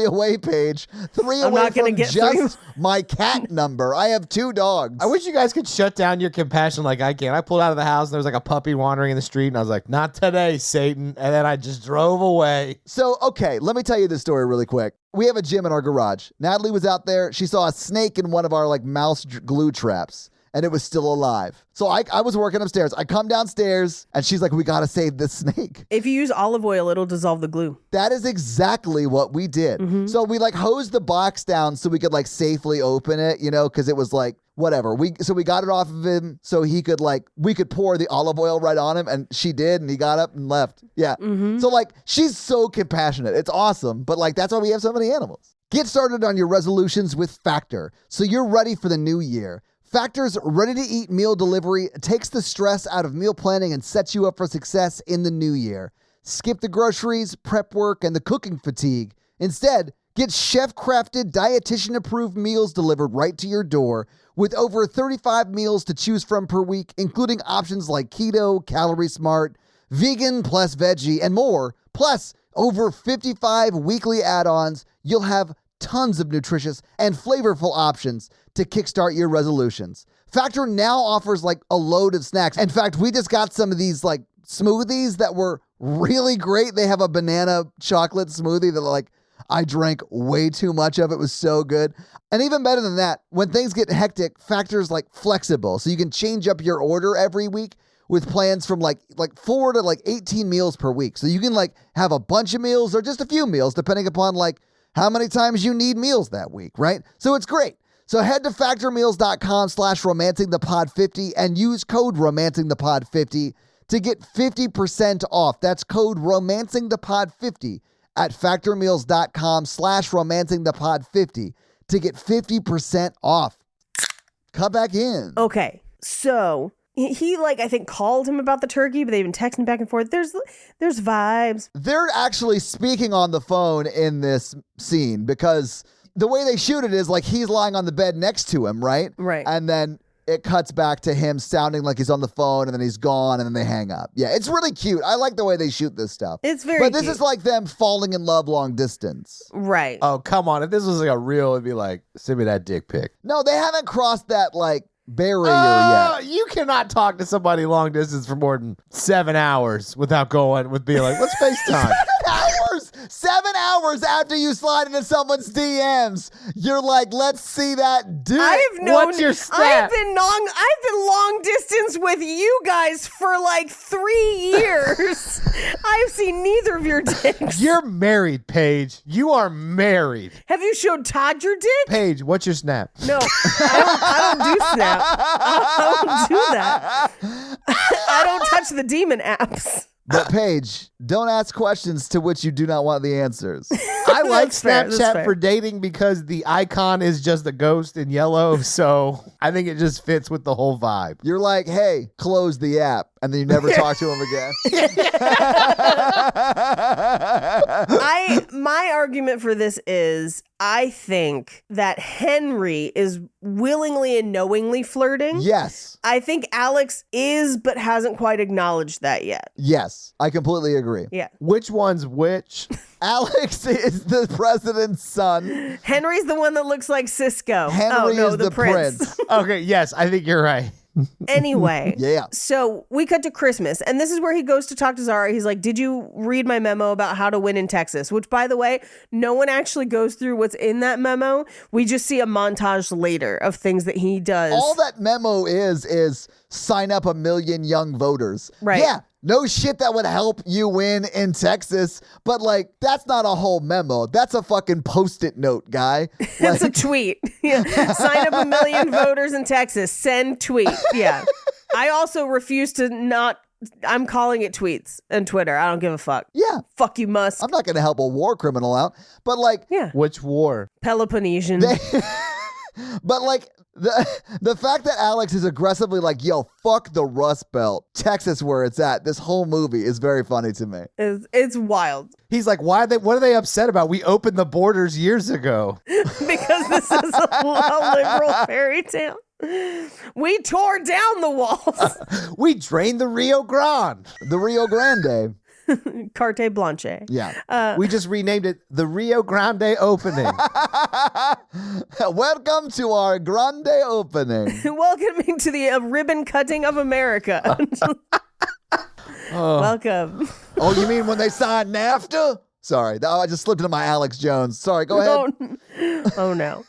away, Paige. 3 I'm away not gonna from get just my cat number. I have 2 dogs. I wish you guys could shut down your compassion like I can. I pulled out of the house and there was like a puppy wandering in the street and I was like, not today, Satan. And then I just drove away. So, okay, let me tell you this story really quick. We have a gym in our garage. Natalie was out there. She saw a snake in one of our like mouse glue traps, and it was still alive. So I was working upstairs. I come downstairs, and she's like, we got to save this snake. If you use olive oil, it'll dissolve the glue. That is exactly what we did. So we like hosed the box down so we could like safely open it, you know, because it was like, whatever. So we got it off of him so he could like, we could pour the olive oil right on him, and she did, and he got up and left. Yeah. So like, she's so compassionate. It's awesome. But like, that's why we have so many animals. Get started on your resolutions with Factor so you're ready for the new year. Factor's ready-to-eat meal delivery takes the stress out of meal planning and sets you up for success in the new year. Skip the groceries, prep work, and the cooking fatigue. Instead, get chef-crafted, dietitian-approved meals delivered right to your door with over 35 meals to choose from per week, including options like keto, calorie smart, vegan plus veggie, and more. Plus, over 55 weekly add-ons. You'll have tons of nutritious and flavorful options to kickstart your resolutions. Factor now offers like a load of snacks. In fact, we just got some of these like smoothies that were really great. They have a banana chocolate smoothie that like I drank way too much of. It was so good. And even better than that, when things get hectic, Factor's like flexible. So you can change up your order every week with plans from like 4 to like 18 meals per week. So you can like have a bunch of meals or just a few meals depending upon like how many times you need meals that week, right? So it's great. So head to factormeals.com/romancingthepod50 and use code romancingthepod50 to get 50% off. That's code romancingthepod50 at factormeals.com/romancingthepod50 to get 50% off. Come back in. Okay, so he like I think called him about the turkey, but they've been texting back and forth. There's vibes. They're actually speaking on the phone in this scene because the way they shoot it is like he's lying on the bed next to him, right? Right. And then it cuts back to him sounding like he's on the phone, and then he's gone, and then they hang up. Yeah, it's really cute. I like the way they shoot this stuff. It's very But this cute. is like them falling in love long distance. Right. Oh, come on. If this was like a real, it'd be like, send me that dick pic. No, they haven't crossed that like barrier yet. You cannot talk to somebody long distance for more than 7 hours without being like, let's FaceTime. 7 hours after you slide into someone's DMs, you're like, let's see that dick. I've known. What's your stat? I've been long distance with you guys for like 3 years. I've seen neither of your dicks. You're married, Paige. You are married. Have you showed Todd your dick? Paige, what's your snap? No, I don't do Snap. I don't do that. I don't touch the demon apps. But Paige, don't ask questions to which you do not want the answers. I like That's fair, that's Snapchat fair. for dating because the icon is just a ghost in yellow. So I think it just fits with the whole vibe. You're like, hey, close the app, and then you never talk to him again. My argument for this is I think that Henry is willingly and knowingly flirting. Yes. I think Alex is, but hasn't quite acknowledged that yet. Yes. I completely agree. Yeah. Which one's which? Alex is the president's son. Henry's the one that looks like Cisco. Henry no, is the prince. Okay, yes, I think you're right. Anyway. Yeah. So we cut to Christmas, and this is where he goes to talk to Zara. He's like, did you read my memo about how to win in Texas? Which, by the way, no one actually goes through what's in that memo. We just see a montage later of things that he does. All that memo is sign up 1 million young voters. Right. Yeah. No shit that would help you win in Texas, but like that's not a whole memo. That's a fucking post-it note, guy. It's a tweet. Yeah. Sign up 1 million voters in Texas. Send tweet. Yeah. I also refuse to not. I'm calling it tweets and Twitter. I don't give a fuck. Yeah. Fuck you, Musk. I'm not going to help a war criminal out, but like Yeah. Which war? Peloponnesian. but like The fact that Alex is aggressively like, yo, fuck the Rust Belt, Texas where it's at, this whole movie is very funny to me. It's wild. He's like, what are they upset about? We opened the borders years ago. Because this is a liberal fairy tale. We tore down the walls. We drained the Rio Grande. The Rio Grande. Carte Blanche. Yeah. We just renamed it the Rio Grande opening. Welcome to our grande opening. Welcoming to the ribbon cutting of America. Welcome. Oh, you mean when they signed NAFTA? Sorry, I just slipped into my Alex Jones. Sorry, go ahead. Oh no.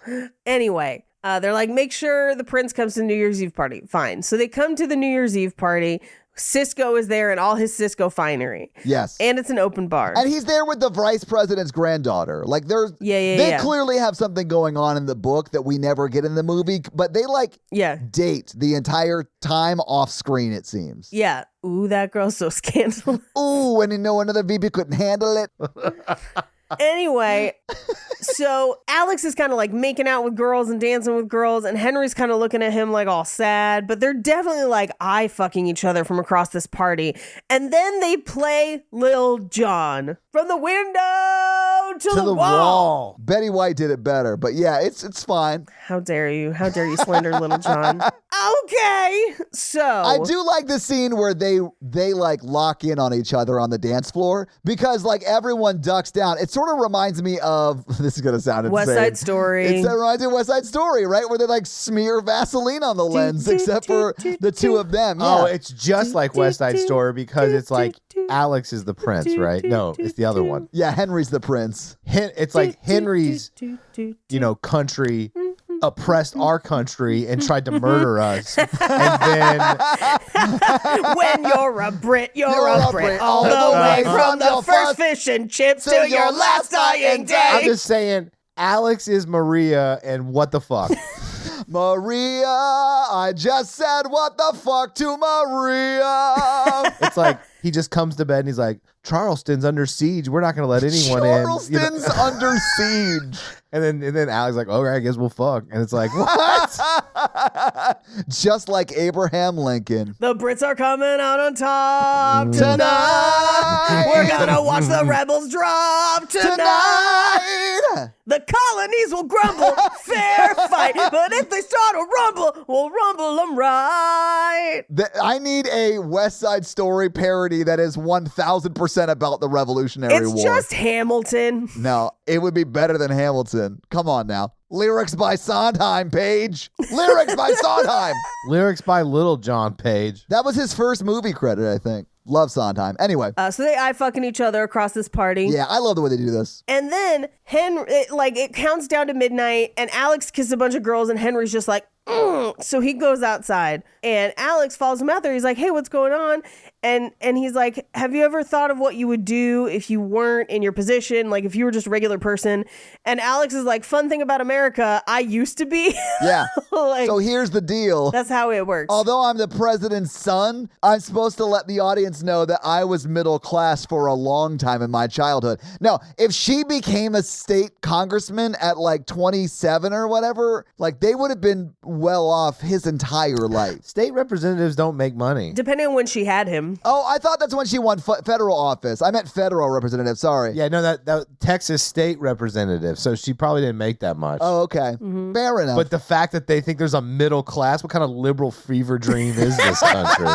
Anyway, they're like, make sure the prince comes to the New Year's Eve party. Fine. So they come to the New Year's Eve party. Cisco is there and all his Cisco finery. Yes. And it's an open bar. And he's there with the vice president's granddaughter. Like they clearly have something going on in the book that we never get in the movie, but they date the entire time off screen, it seems. Yeah. Ooh, that girl's so scandalous. Ooh, and another VP couldn't handle it. Anyway, so Alex is kind of like making out with girls and dancing with girls, and Henry's kind of looking at him like all sad, but they're definitely like eye fucking each other from across this party. And then they play Lil Jon from the window to the wall. Betty White did it better, but yeah, it's fine. How dare you? How dare you slander Little John? Okay, so I do like the scene where they like lock in on each other on the dance floor because like everyone ducks down. It sort of reminds me of this is gonna sound insane. West Side Story. It reminds me of West Side Story, right? Where they like smear Vaseline on the lens, except for the two of them. Yeah. Oh, it's just like West Side Story because it's like Alex is the prince, right? No, it's the other one. Yeah, Henry's the prince. It's like Henry's, country oppressed our country and tried to murder us. And then when you're a Brit, you're a Brit. All the way from the first fish and chips to your last dying day. I'm just saying, Alex is Maria, and what the fuck? Maria, I just said what the fuck to Maria. It's like he just comes to bed and he's like, Charleston's under siege. We're not going to let anyone in. Charleston's under siege. And then Alex like, okay, I guess we'll fuck. And it's like, what? Just like Abraham Lincoln. The Brits are coming out on top tonight. We're gonna watch the rebels drop tonight. The colonies will grumble, fair fight. But if they start a rumble, we'll rumble them right. I need a West Side Story parody that is 1,000% about the Revolutionary War. It's just Hamilton. No, it would be better than Hamilton. Come on now. Lyrics by Sondheim, Page. Lyrics by Sondheim. Lyrics by Little John Page. That was his first movie credit, I think. Love Sondheim. Anyway. So they eye fucking each other across this party. Yeah, I love the way they do this. And then it counts down to midnight, and Alex kisses a bunch of girls, and Henry's just like, So he goes outside, and Alex follows him out there. He's like, hey, what's going on? And he's like, have you ever thought of what you would do if you weren't in your position? Like if you were just a regular person? And Alex is like, fun thing about America, I used to be. Yeah. Like, so here's the deal. That's how it works. Although I'm the president's son, I'm supposed to let the audience know that I was middle class for a long time in my childhood. No, if she became a state congressman at like 27 or whatever, like they would have been well off his entire life. State representatives don't make money. Depending on when she had him. Oh, I thought that's when she won federal office. I meant federal representative. Sorry. Yeah, no, that Texas state representative. So she probably didn't make that much. Oh, okay. Mm-hmm. Fair enough. But the fact that they think there's a middle class, what kind of liberal fever dream is this country?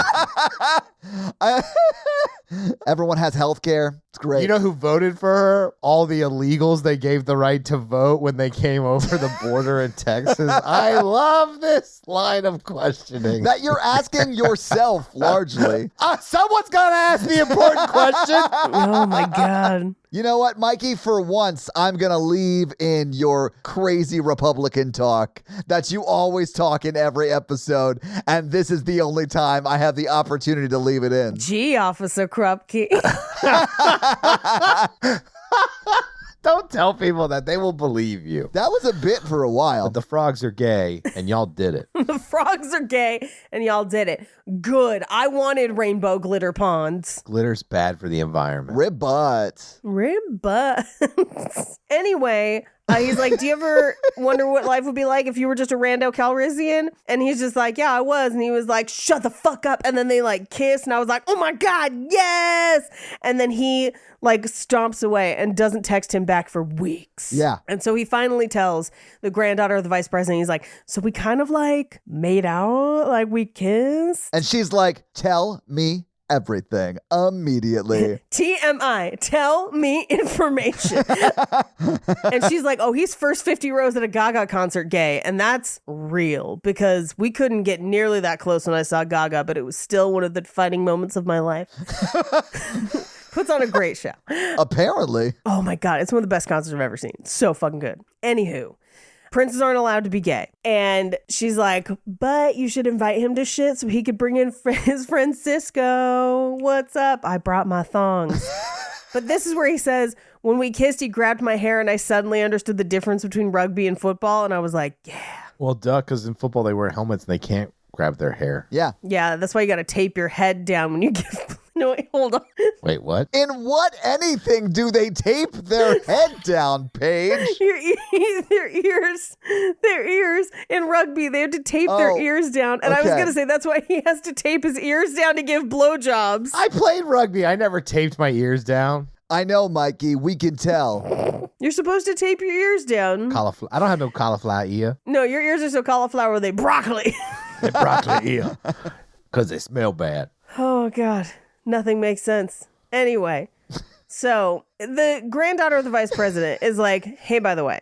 Everyone has health care. It's great. You know who voted for her? All the illegals they gave the right to vote when they came over the border in Texas. I love this line of questioning. That you're asking yourself, largely. Someone's got to ask the important question. Oh, my God. You know what, Mikey? For once, I'm going to leave in your crazy Republican talk that you always talk in every episode, and this is the only time I have the opportunity to leave it in. Gee, Officer Krupke. Don't tell people that. They will believe you. That was a bit for a while. But the frogs are gay, and y'all did it. The frogs are gay, and y'all did it. Good. I wanted rainbow glitter ponds. Glitter's bad for the environment. Rib butts. Rib butts. Anyway, He's like, do you ever wonder what life would be like if you were just a rando Calrissian? And he's just like, yeah, I was. And he was like, shut the fuck up. And then they like kiss. And I was like, oh my God, yes. And then he like stomps away and doesn't text him back for weeks. Yeah. And so he finally tells the granddaughter of the vice president, he's like, so we kind of like made out, like we kissed. And she's like, tell me everything immediately. TMI, tell me information. And she's like, oh, he's first 50 rows at a Gaga concert gay. And that's real because we couldn't get nearly that close when I saw Gaga, but it was still one of the defining moments of my life. Puts on a great show. Apparently. Oh my God, it's one of the best concerts I've ever seen. So fucking good. Anywho. Princes aren't allowed to be gay. And she's like, but you should invite him to shit so he could bring in his friend Cisco. What's up? I brought my thongs. But this is where he says, when we kissed, he grabbed my hair and I suddenly understood the difference between rugby and football. And I was like, yeah. Well, duh, because in football they wear helmets and they can't grab their hair. Yeah. Yeah, that's why you got to tape your head down when you give... No, wait, hold on. Wait, what? In what anything do they tape their head down, Paige? Their ears in rugby, they have to tape their ears down. And I was okay. going to say that's why he has to tape his ears down to give blowjobs. I played rugby. I never taped my ears down. I know, Mikey. We can tell. You're supposed to tape your ears down. Cauliflower. I don't have no cauliflower ear. No, your ears are so cauliflower, they broccoli. They broccoli ear. Because they smell bad. Oh, God. Nothing makes sense. Anyway, so the granddaughter of the vice president is like, hey, by the way,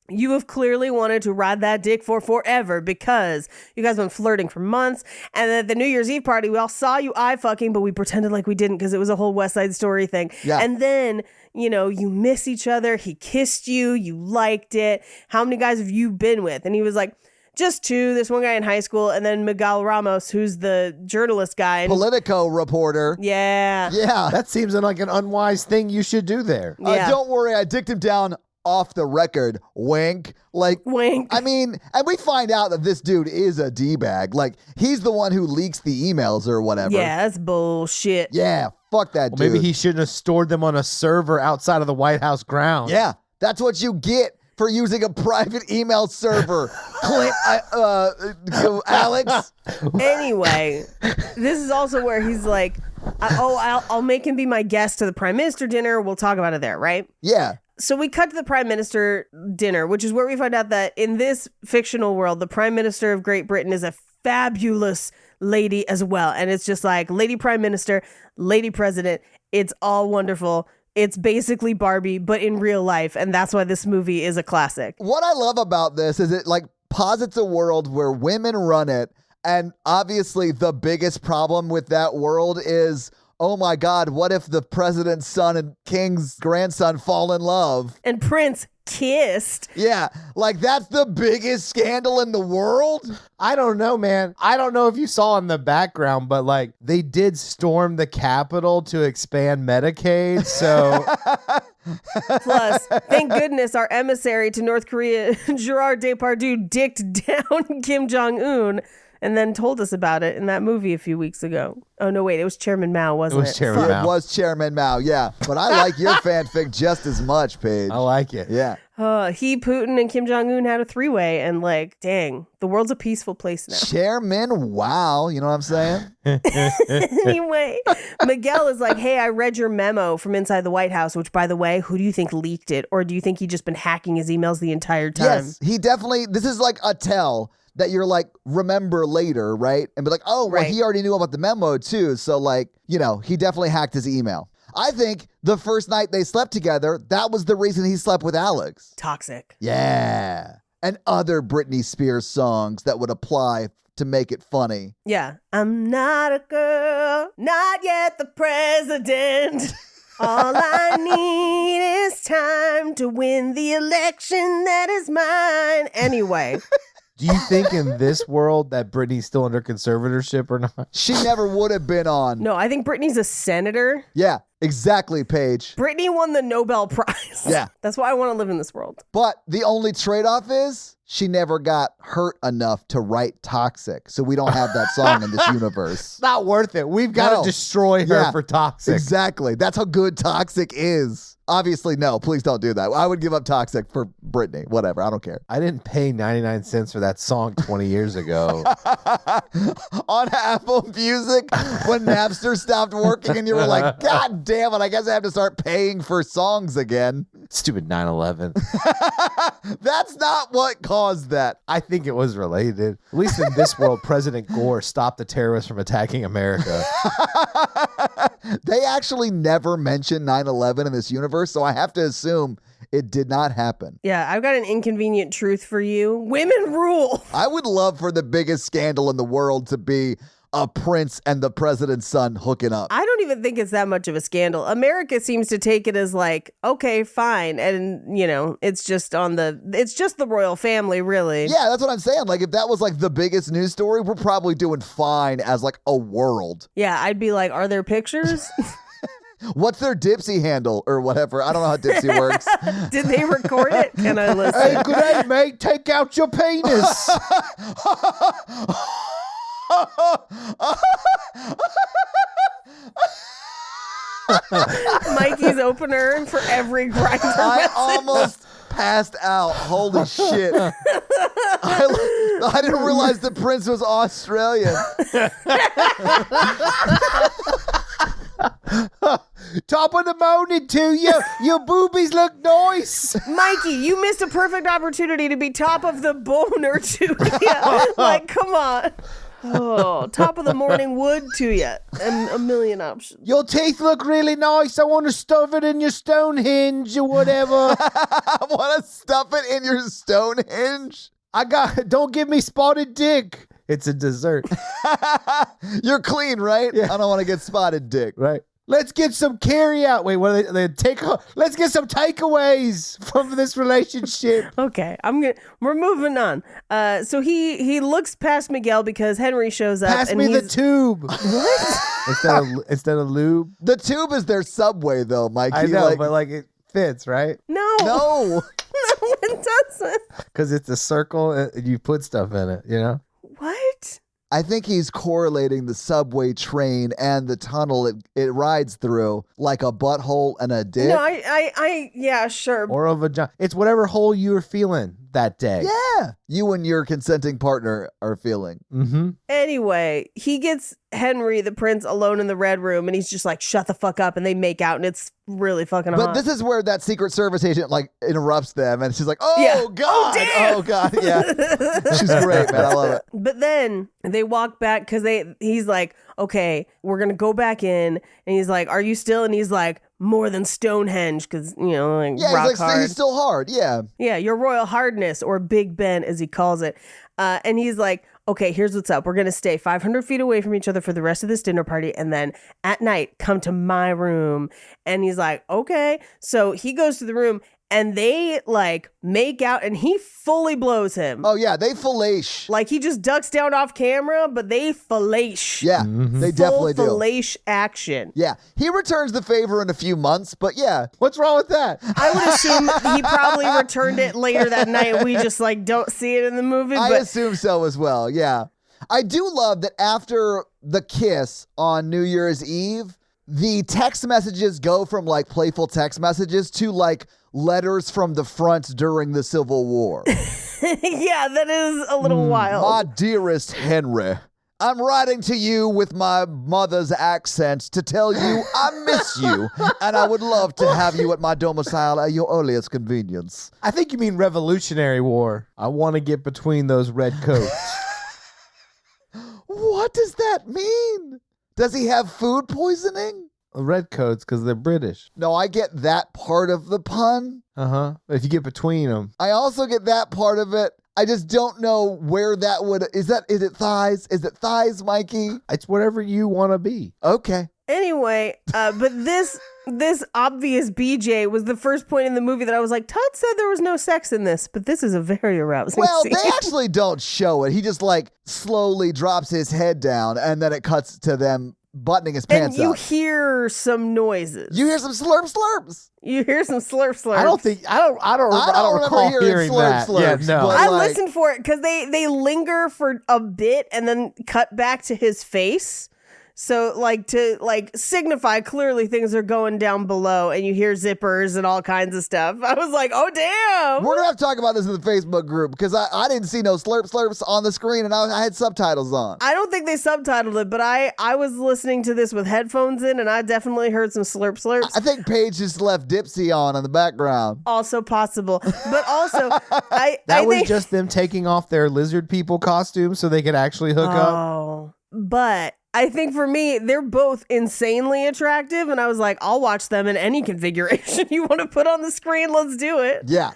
you have clearly wanted to ride that dick for forever because you guys have been flirting for months. And at the New Year's Eve party, we all saw you eye fucking, but we pretended like we didn't because it was a whole West Side Story thing. Yeah. And then, you know, you miss each other. He kissed you. You liked it. How many guys have you been with? And he was like, just 2, this one guy in high school, and then Miguel Ramos, who's the journalist guy. And Politico reporter. yeah. Yeah. That seems like an unwise thing you should do there. Yeah. Don't worry, I dicked him down off the record. Wink. Like, Wink. I mean, and we find out that this dude is a D-bag. Like, he's the one who leaks the emails or whatever. Yeah, that's bullshit. Yeah, fuck that Well, dude. maybe he shouldn't have stored them on a server outside of the White House grounds. Yeah, that's what you get for using a private email server. Alex. Anyway, this is also where he's like, I'll make him be my guest to the prime minister dinner. We'll talk about it there, right? Yeah. So we cut to the prime minister dinner, which is where we find out that in this fictional world, the prime minister of Great Britain is a fabulous lady as well. And it's just like lady prime minister, lady president. It's all wonderful. It's basically Barbie, but in real life. And that's why this movie is a classic. What I love about this is it like posits a world where women run it. And obviously the biggest problem with that world is, oh my God, what if the president's son and king's grandson fall in love? And Prince kissed. Yeah, like that's the biggest scandal in the world? I don't know, man. I don't know if you saw in the background, but like they did storm the Capitol to expand Medicaid. So Plus, thank goodness our emissary to North Korea, Gerard Depardieu, dicked down Kim Jong-un and then told us about it in that movie a few weeks ago. Oh, no, wait. It was Chairman Mao, wasn't it? It was Chairman Mao. It was Chairman Mao, yeah. But I like your fanfic just as much, Paige. I like it. Yeah. He, Putin, and Kim Jong-un had a 3-way, and like, dang, the world's a peaceful place now. Chairman, wow. You know what I'm saying? Anyway, Miguel is like, hey, I read your memo from inside the White House, which, by the way, who do you think leaked it? Or do you think he just been hacking his emails the entire time? Yes, he definitely, this is like a tell that you're like, remember later, right? And be like, oh, well, Right. he already knew about the memo too. So like, you know, he definitely hacked his email. I think the first night they slept together, that was the reason he slept with Alex. Toxic. Yeah. And other Britney Spears songs that would apply to make it funny. Yeah. I'm not a girl, not yet the president. All I need is time to win the election that is mine. Anyway. Do you think in this world that Britney's still under conservatorship or not? She never would have been on. No, I think Britney's a senator. Yeah, exactly, Paige. Britney won the Nobel Prize. Yeah. That's why I want to live in this world. But the only trade-off is she never got hurt enough to write Toxic. So we don't have that song in this universe. It's not worth it. We've got No. to destroy her Yeah. for Toxic. Exactly. That's how good Toxic is. Obviously, no, please don't do that. I would give up Toxic for Britney. Whatever. I don't care. I didn't pay 99 cents for that song 20 years ago. On Apple Music, when Napster stopped working and you were like, God damn it, I guess I have to start paying for songs again. Stupid 9/11. That's not what caused that. I think it was related. At least in this world, President Gore stopped the terrorists from attacking America. They actually never mention 9/11 in this universe, so I have to assume it did not happen. Yeah, I've got an inconvenient truth for you. Women rule. I would love for the biggest scandal in the world to be a prince and the president's son hooking up. I don't even think it's that much of a scandal. America seems to take it as like, okay, fine. And, you know, it's just the royal family, really. Yeah, that's what I'm saying. Like, if that was like the biggest news story, we're probably doing fine as like a world. Yeah, I'd be like, are there pictures? What's their Dipsy handle or whatever? I don't know how Dipsy works. Did they record it? Can I listen? Hey, good day, mate. Take out your penis. Mikey's opener for every grinder. I almost passed out. Holy shit. I didn't realize the prince was Australian. Top of the morning to you. Your boobies look nice. Mikey, you missed a perfect opportunity to be top of the boner to you. Like, come on. Oh, top of the morning wood to you. And a million options. Your teeth look really nice. I want to stuff it in your Stonehenge or whatever. I want to stuff it in your Stonehenge. Don't give me spotted dick. It's a dessert. You're clean, right? Yeah. I don't want to get spotted dick. Right. Let's get some carry out. Wait, what are they let's get some takeaways from this relationship. Okay, we're moving on. So he looks past Miguel because Henry shows up. Pass and me the he's- tube. What? instead of lube. The tube is their subway, though, Mikey. I know, Like, but like it fits, right? No. no. No, it doesn't. Because it's a circle and you put stuff in it, you know? What? I think he's correlating the subway train and the tunnel it rides through like a butthole and a dick. No, yeah, sure. Or a vagina. It's whatever hole you were feeling that day. Yeah. You and your consenting partner are feeling. Mm-hmm. Anyway, he gets Henry, the prince, alone in the red room, and he's just like, shut the fuck up, and they make out, and it's really fucking But hot. this is where that Secret Service agent like interrupts them and she's like, oh, Yeah. God. damn. Oh, God. Yeah. She's great, man. I love it. But then they walk back because he's like, okay, we're going to go back in. And he's like, are you still? And he's like, more than Stonehenge because, you know, like Yeah, rock he's like, hard. he's still hard. Yeah. Yeah, your royal hardness, or Big Ben, as he calls it. And he's like, okay, here's what's up. We're going to stay 500 feet away from each other for the rest of this dinner party. And then at night, come to my room. And he's like, okay. So he goes to the room and they like make out and he fully blows him. Oh, yeah. They fellate. Like he just ducks down off camera, but they fellate. Yeah, they definitely do. Full fellate action. Yeah. He returns the favor in a few months, but yeah. What's wrong with that? I would assume he probably returned it later that night. We just like don't see it in the movie. I But assume so as well. Yeah. I do love that after the kiss on New Year's Eve, the text messages go from like playful text messages to like letters from the front during the Civil War. yeah, that is a little wild. My dearest Henry, I'm writing to you with my mother's accent to tell you I miss you and I would love to have you at my domicile at your earliest convenience. I think you mean Revolutionary War. I want to get between those red coats. What does that mean? Does he have food poisoning? Red coats because they're British. No, I get that part of the pun. Uh-huh. If you get between them. I also get that part of it. I just don't know where that would... Is it thighs? Is it thighs, Mikey? It's whatever you want to be. Okay. Anyway, but this obvious BJ was the first point in the movie that I was like, Todd said there was no sex in this, but this is a very arousing Well, scene. they actually don't show it. He just like slowly drops his head down and then it cuts to them buttoning his And pants you up. hear some noises. You hear some slurps. You hear some slurps. I don't remember recall hearing hearing slurps, that. Yeah, no. but- I like- listened for it because they linger for a bit and then cut back to his face. So to signify clearly things are going down below, and you hear zippers and all kinds of stuff. I was like, oh damn. We're gonna have to talk about this in the Facebook group because I didn't see no slurps on the screen, and I had subtitles on. I don't think they subtitled it, but I was listening to this with headphones in, and I definitely heard some slurps. I think Paige just left Dipsy on in the background. Also possible, but also I was think, just them taking off their lizard people costumes so they could actually hook up. Oh, but I think for me, they're both insanely attractive, and I was like, I'll watch them in any configuration you want to put on the screen. Let's do it. Yeah.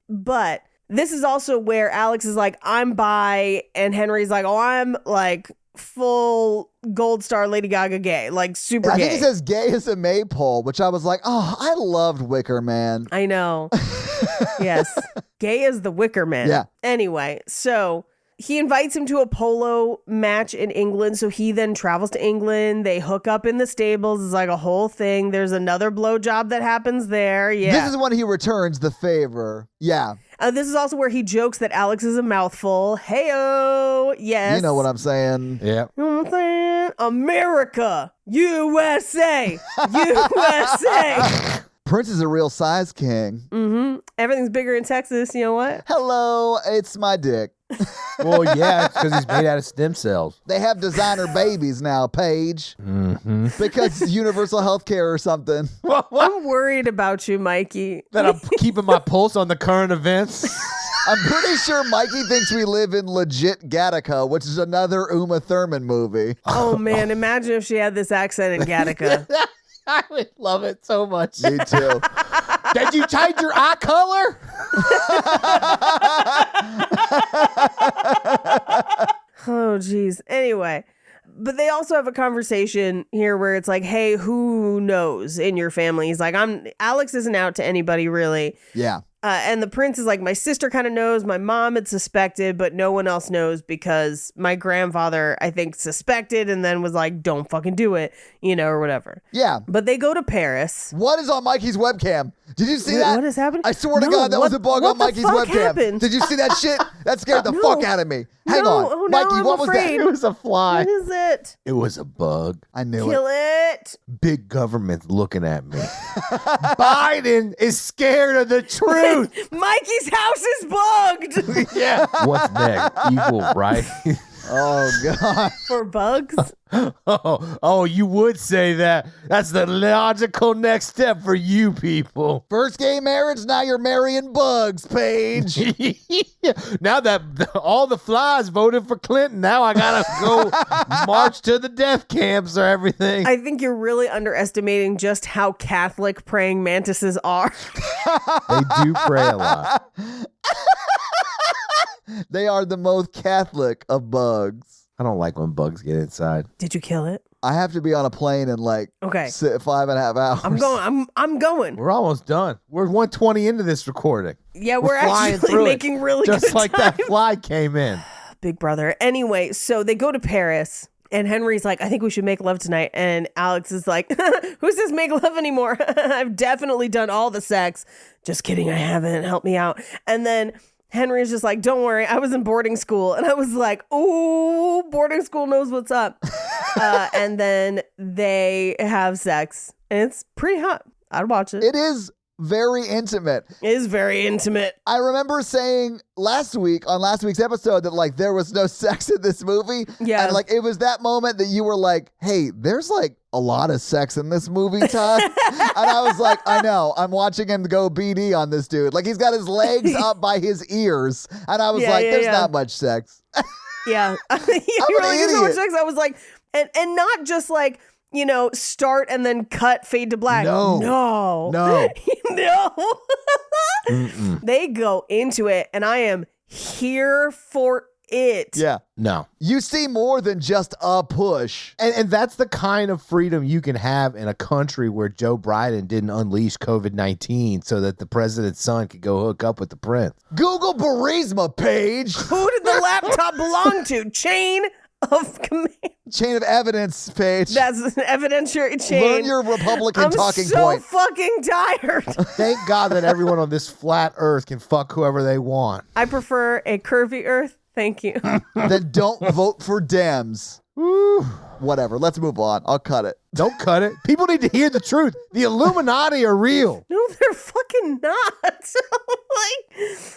But this is also where Alex is like, I'm bi, and Henry's like, oh, I'm like full gold star Lady Gaga gay, like super I gay. think it says gay as a maypole, which I was like, oh, I loved Wicker Man. I know. Yes. Gay as the Wicker Man. Yeah. Anyway, so he invites him to a polo match in England. So he then travels to England. They hook up in the stables. It's like a whole thing. There's another blowjob that happens there. Yeah. This is when he returns the favor. Yeah. This is also where he jokes that Alex is a mouthful. Hey-o. Yes. You know what I'm saying. Yeah. You know what I'm saying? America. USA. USA. Prince is a real size king. Mm-hmm. Everything's bigger in Texas. You know what? Hello, it's my dick. Well, yeah, it's because he's made out of stem cells. They have designer babies now, Paige. Mm-hmm. Because it's universal health care or something. I'm worried about you, Mikey. That I'm keeping my pulse on the current events. I'm pretty sure Mikey thinks we live in legit Gattaca, which is another Uma Thurman movie. Oh, man. Imagine if she had this accent in Gattaca. I would love it so much. Me too. Did you change your eye color? Oh, geez. Anyway, but they also have a conversation here where it's like, hey, who knows in your family? He's like, Alex isn't out to anybody really. Yeah. And the prince is like, my sister kind of knows, my mom had suspected, but no one else knows because my grandfather, I think, suspected and then was like, don't fucking do it, or whatever. Yeah. But they go to Paris. What is on Mikey's webcam? Did you see Wait, that? what is happening? I swear to No, God, that was a bug what on the Mikey's fuck webcam. happened? Did you see that shit? That scared the No. fuck out of me. Hang No, on. oh, now Mikey, I'm what was afraid. It was a fly. What is it? It was a bug. that? I knew it. Kill it. Big government's looking at me. Biden is scared of the truth. Mikey's house is bugged. Yeah. What's next? Evil, right? Oh, God. For bugs? Oh, you would say that. That's the logical next step for you people. First gay marriage, now you're marrying bugs, Paige. Now that all the flies voted for Clinton, now I gotta go march to the death camps or everything. I think you're really underestimating just how Catholic praying mantises are. They do pray a lot. They are the most Catholic of bugs. I don't like when bugs get inside. Did you kill it? I have to be on a plane in like Okay. 5.5 hours. I'm going. I'm going. We're almost done. We're 120 into this recording. Yeah, we're flying actually through it, making really just good like time. that fly came in. Big brother. Anyway, so they go to Paris. And Henry's like, I think we should make love tonight. And Alex is like, who says make love anymore? I've definitely done all the sex. Just kidding, I haven't. Help me out. And then Henry's just like, don't worry, I was in boarding school. And I was like, ooh, boarding school knows what's up. And then they have sex. And it's pretty hot. I'd watch it. It is very intimate. It is very intimate. I remember saying last week's episode that like there was no sex in this movie. Yeah. And like it was that moment that you were like, hey, there's like a lot of sex in this movie, Todd. And I was like, I know. I'm watching him go BD on this dude. Like he's got his legs up by his ears. And I was like, there's not much sex. Yeah. You an were like, "There's so much idiot." sex." I was like, and not just like, start and then cut, fade to black. No. No. No. No. Mm-mm. They go into it, and I am here for it. Yeah. No. You see more than just a push. And that's the kind of freedom you can have in a country where Joe Biden didn't unleash COVID-19 so that the president's son could go hook up with the prince. Google Burisma page. Who did the laptop belong to? Chain of command. Chain of evidence, Paige. That's an evidentiary chain. Learn your Republican I'm talking so point. fucking tired. Thank God that everyone on this flat earth can fuck whoever they want. I prefer a curvy earth. Thank you. Then don't vote for Dems. Woo. Whatever. Let's move on. I'll cut it. Don't cut it. People need to hear the truth. The Illuminati are real. No, they're fucking not.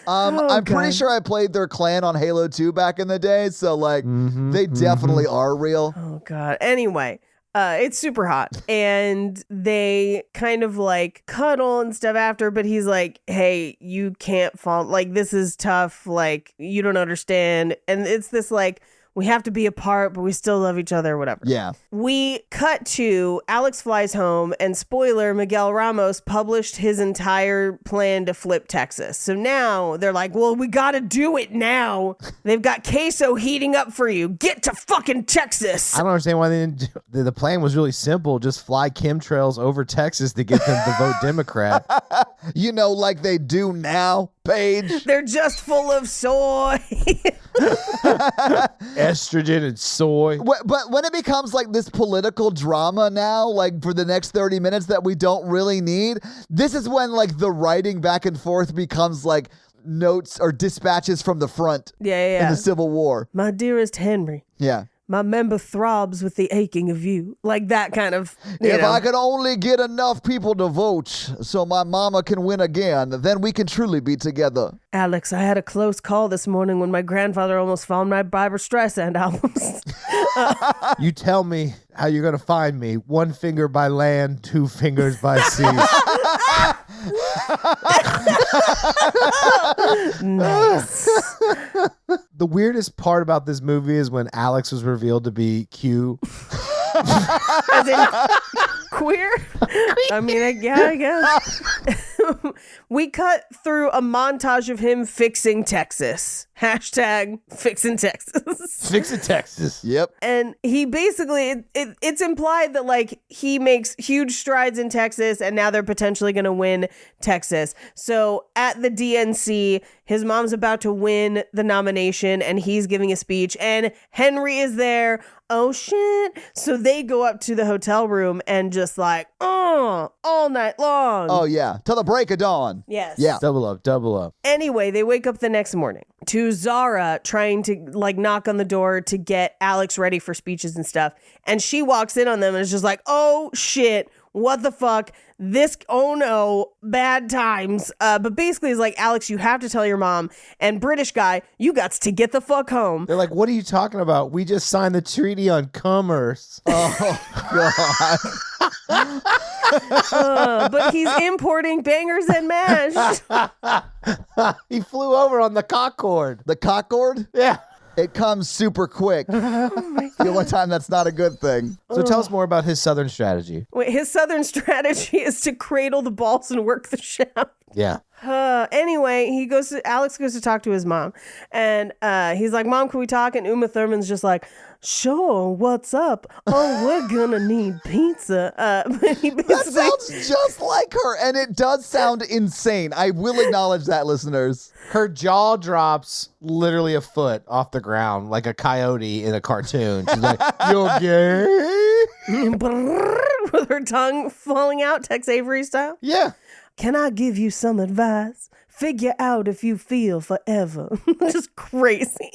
Oh, I'm pretty God. sure I played their clan on Halo 2 back in the day, so like they definitely are real. Oh God. Anyway, it's super hot, and they kind of like cuddle and stuff after. But he's like, "Hey, you can't fall. Like this is tough. Like you don't understand." And it's this like, we have to be apart, but we still love each other, whatever. Yeah. We cut to Alex flies home, and spoiler, Miguel Ramos published his entire plan to flip Texas. So now they're like, well, we got to do it now. They've got queso heating up for you. Get to fucking Texas. I don't understand why they didn't do, the plan was really simple. Just fly chemtrails over Texas to get them to vote Democrat. You know, like they do now, Paige. They're just full of soy. Estrogen and soy. But when it becomes like this political drama now, like for the next 30 minutes that we don't really need, this is when like the writing back and forth becomes like notes or dispatches from the front Yeah. in the Civil War. My dearest Henry, Yeah. my member throbs with the aching of you. Like that kind of, you If know. I could only get enough people to vote so my mama can win again, then we can truly be together. Alex, I had a close call this morning when my grandfather almost found my Barbra Streisand albums. You tell me how you're going to find me. 1 finger by land, 2 fingers by sea. Nice. The weirdest part about this movie is when Alex was revealed to be Q. As in queer? I mean, I guess. We cut through a montage of him fixing Texas. Hashtag fixing Texas. Fix it, Texas. Yep. And he basically, it's implied that like he makes huge strides in Texas and now they're potentially going to win Texas. So at the DNC, his mom's about to win the nomination and he's giving a speech and Henry is there. Oh shit. So they go up to the hotel room and just like, all night long. Oh, yeah. Till the break of dawn. Yes. Yeah. Double up, double up. Anyway, they wake up the next morning to Zara trying to like knock on the door to get Alex ready for speeches and stuff. And she walks in on them and is just like, oh shit, what the fuck? This, oh no, bad times. But basically it's like, Alex, you have to tell your mom. And British guy, you got to get the fuck home. They're like, what are you talking about? We just signed the Treaty on Commerce. Oh, God. But he's importing bangers and mash. He flew over on the Concorde. The Concorde? Yeah. It comes super quick. The only time that's not a good thing. So tell us more about his Southern strategy. Wait, his Southern strategy is to cradle the balls and work the shaft. Yeah. Anyway, Alex goes to talk to his mom and he's like, Mom, can we talk? And Uma Thurman's just like, sure, what's up? Oh, we're gonna need pizza. But he That basically, sounds just like her, and it does sound insane. I will acknowledge that, listeners. Her jaw drops literally a foot off the ground like a coyote in a cartoon. She's like, you're gay? with her tongue falling out, Tex Avery style. Yeah. Can I give you some advice? Figure out if you feel forever. Just crazy.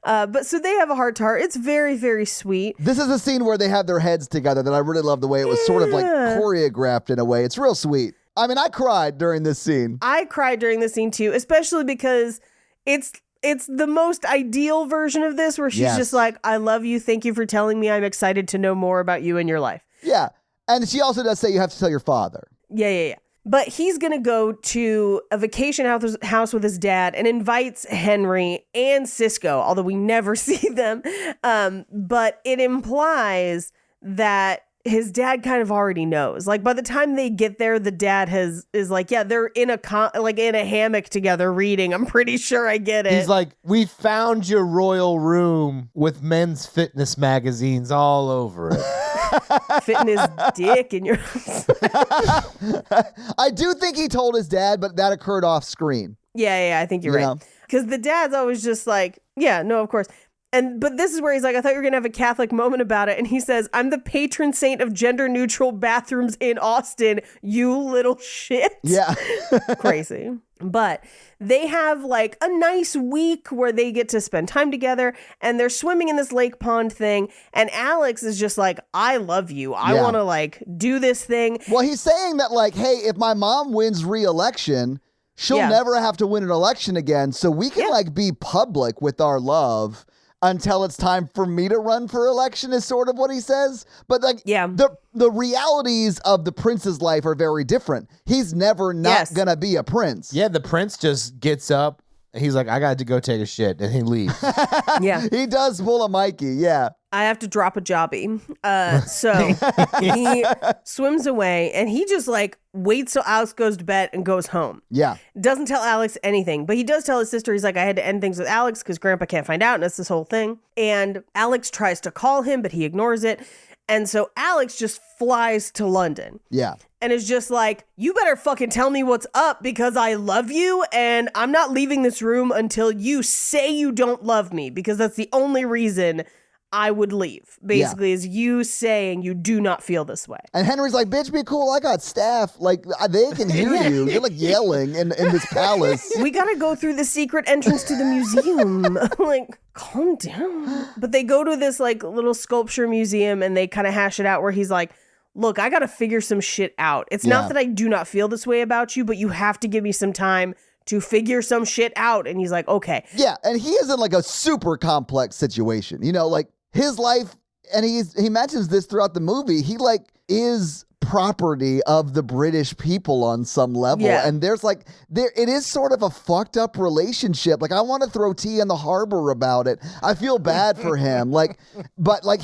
But so they have a heart to heart. It's very, very sweet. This is a scene where they have their heads together that I really love the way it was sort of like Yeah. choreographed in a way. It's real sweet. I mean, I cried during this scene. I cried during the scene too, especially because it's the most ideal version of this where she's Yes. just like, I love you. Thank you for telling me. I'm excited to know more about you and your life. Yeah. And she also does say you have to tell your father. Yeah. But he's going to go to a vacation house with his dad and invites Henry and Cisco, although we never see them. But it implies that his dad kind of already knows. Like by the time they get there, the dad is like, yeah, they're in a hammock together reading. I'm pretty sure I get it. He's like, we found your royal room with men's fitness magazines all over it. fitting his dick in your. I do think he told his dad, but that occurred off screen. Yeah, I think you're You right. know? Because the dad's always just like, yeah, no, of course. But this is where he's like, I thought you were going to have a Catholic moment about it. And he says, I'm the patron saint of gender neutral bathrooms in Austin, you little shit. Yeah. Crazy. But they have like a nice week where they get to spend time together and they're swimming in this lake pond thing. And Alex is just like, I love you. I Yeah. want to like do this thing. Well, he's saying that like, hey, if my mom wins re-election, she'll Yeah. never have to win an election again. So we can like be public with our love until it's time for me to run for election is sort of what he says. But like Yeah. the realities of the prince's life are very different. He's never not Yes. gonna be a prince. Yeah, the prince just gets up. He's like, I got to go take a shit, and he leaves. Yeah. He does pull a Mikey, yeah. I have to drop a jobby. So he swims away and he just like waits till Alex goes to bed and goes home. Yeah. Doesn't tell Alex anything, but he does tell his sister, he's like, I had to end things with Alex because Grandpa can't find out. And it's this whole thing. And Alex tries to call him, but he ignores it. And so Alex just flies to London. Yeah. And is just like, you better fucking tell me what's up because I love you and I'm not leaving this room until you say you don't love me because that's the only reason I would leave. Basically, is you saying you do not feel this way. And Henry's like, bitch, be cool. I got staff. Like, they can hear you. You're like yelling in this palace. We gotta go through the secret entrance to the museum. Like, calm down. But they go to this like little sculpture museum and they kind of hash it out where he's like, look, I gotta figure some shit out. It's not that I do not feel this way about you, but you have to give me some time to figure some shit out. And he's like, okay. Yeah, and he is in like a super complex situation. You know, like his life, and he mentions this throughout the movie, he like is property of the British people on some level. Yeah. And there's like, it is sort of a fucked up relationship. Like, I want to throw tea in the harbor about it. I feel bad for him. Like, but like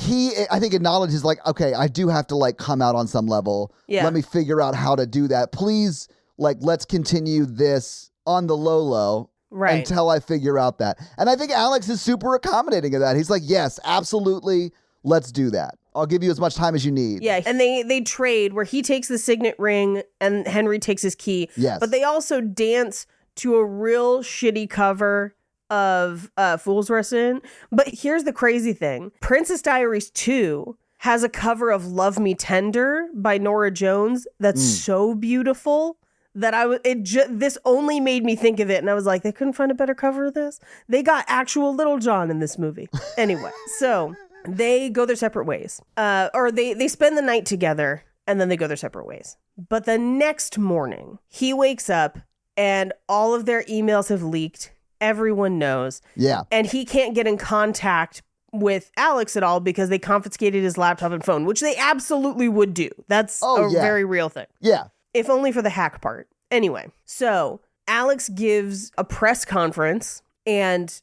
I think acknowledges like, okay, I do have to like come out on some level. Yeah. Let me figure out how to do that. Please, like, let's continue this on the low. Right. Until I figure out that. And I think Alex is super accommodating of that. He's like, yes, absolutely. Let's do that. I'll give you as much time as you need. Yeah, and they trade where he takes the signet ring and Henry takes his key. Yes. But they also dance to a real shitty cover of Fool's Rush In. But here's the crazy thing. Princess Diaries 2 has a cover of Love Me Tender by Norah Jones that's so beautiful that this only made me think of it. And I was like, they couldn't find a better cover of this? They got actual Little John in this movie. Anyway, so they go their separate ways. Or they spend the night together and then they go their separate ways. But the next morning, he wakes up and all of their emails have leaked. Everyone knows. Yeah. And he can't get in contact with Alex at all because they confiscated his laptop and phone, which they absolutely would do. That's very real thing. Yeah. If only for the hack part. Anyway, so Alex gives a press conference and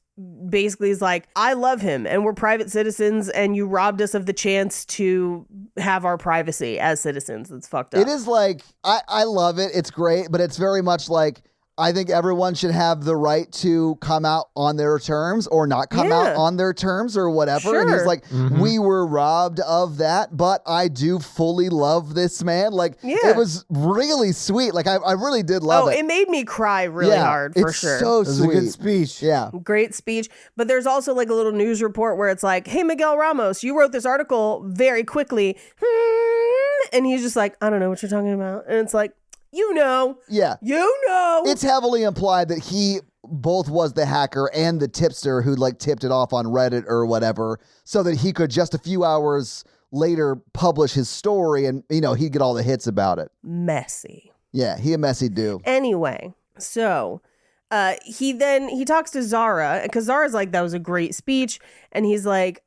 basically is like, I love him and we're private citizens and you robbed us of the chance to have our privacy as citizens. It's fucked up. It is like, I love it. It's great, but it's very much like, I think everyone should have the right to come out on their terms or not come out on their terms or whatever. And he's like, we were robbed of that, but I do fully love this man. Like, it was really sweet. Like, I really did love it. It made me cry really hard for it's sure. So It was sweet. a good speech. Yeah. Great speech. But there's also like a little news report where it's like, hey, Miguel Ramos, you wrote this article very quickly. And he's just like, I don't know what you're talking about. And it's like, you know. Yeah. You know. It's heavily implied that he both was the hacker and the tipster who like tipped it off on Reddit or whatever so that he could just a few hours later publish his story and, you know, he'd get all the hits about it. Messy. Yeah, he a messy dude. Anyway, so he talks to Zara because Zara's like, that was a great speech. And he's like,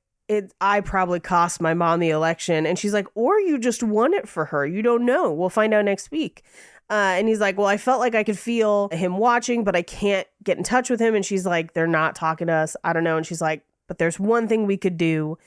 I probably cost my mom the election. And she's like, or you just won it for her. You don't know. We'll find out next week. And he's like, well, I felt like I could feel him watching, but I can't get in touch with him. And she's like, they're not talking to us. I don't know. And she's like, but there's one thing we could do.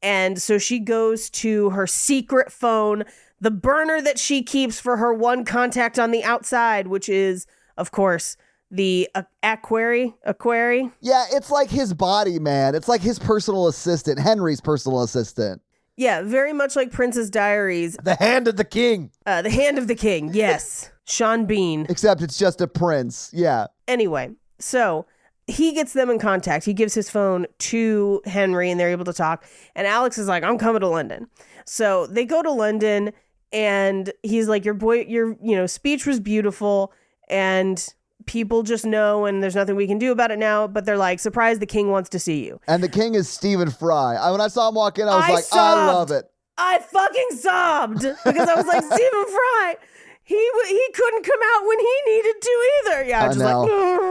And so she goes to her secret phone, the burner that she keeps for her one contact on the outside, which is, of course, the Aquari. Yeah, it's like his body, man. It's like his personal assistant, Henry's personal assistant. Yeah, very much like Princess Diaries. The hand of the king. The Hand of the King, yes. Sean Bean. Except it's just a prince. Yeah. Anyway, so he gets them in contact. He gives his phone to Henry and they're able to talk. And Alex is like, I'm coming to London. So they go to London and he's like, your speech was beautiful and people just know and there's nothing we can do about it now. But they're like, surprise, the king wants to see you. And the king is Stephen Fry. When I saw him walk in, I was like, sobbed. I love it. I fucking sobbed because I was like, Stephen Fry, he couldn't come out when he needed to either. Yeah,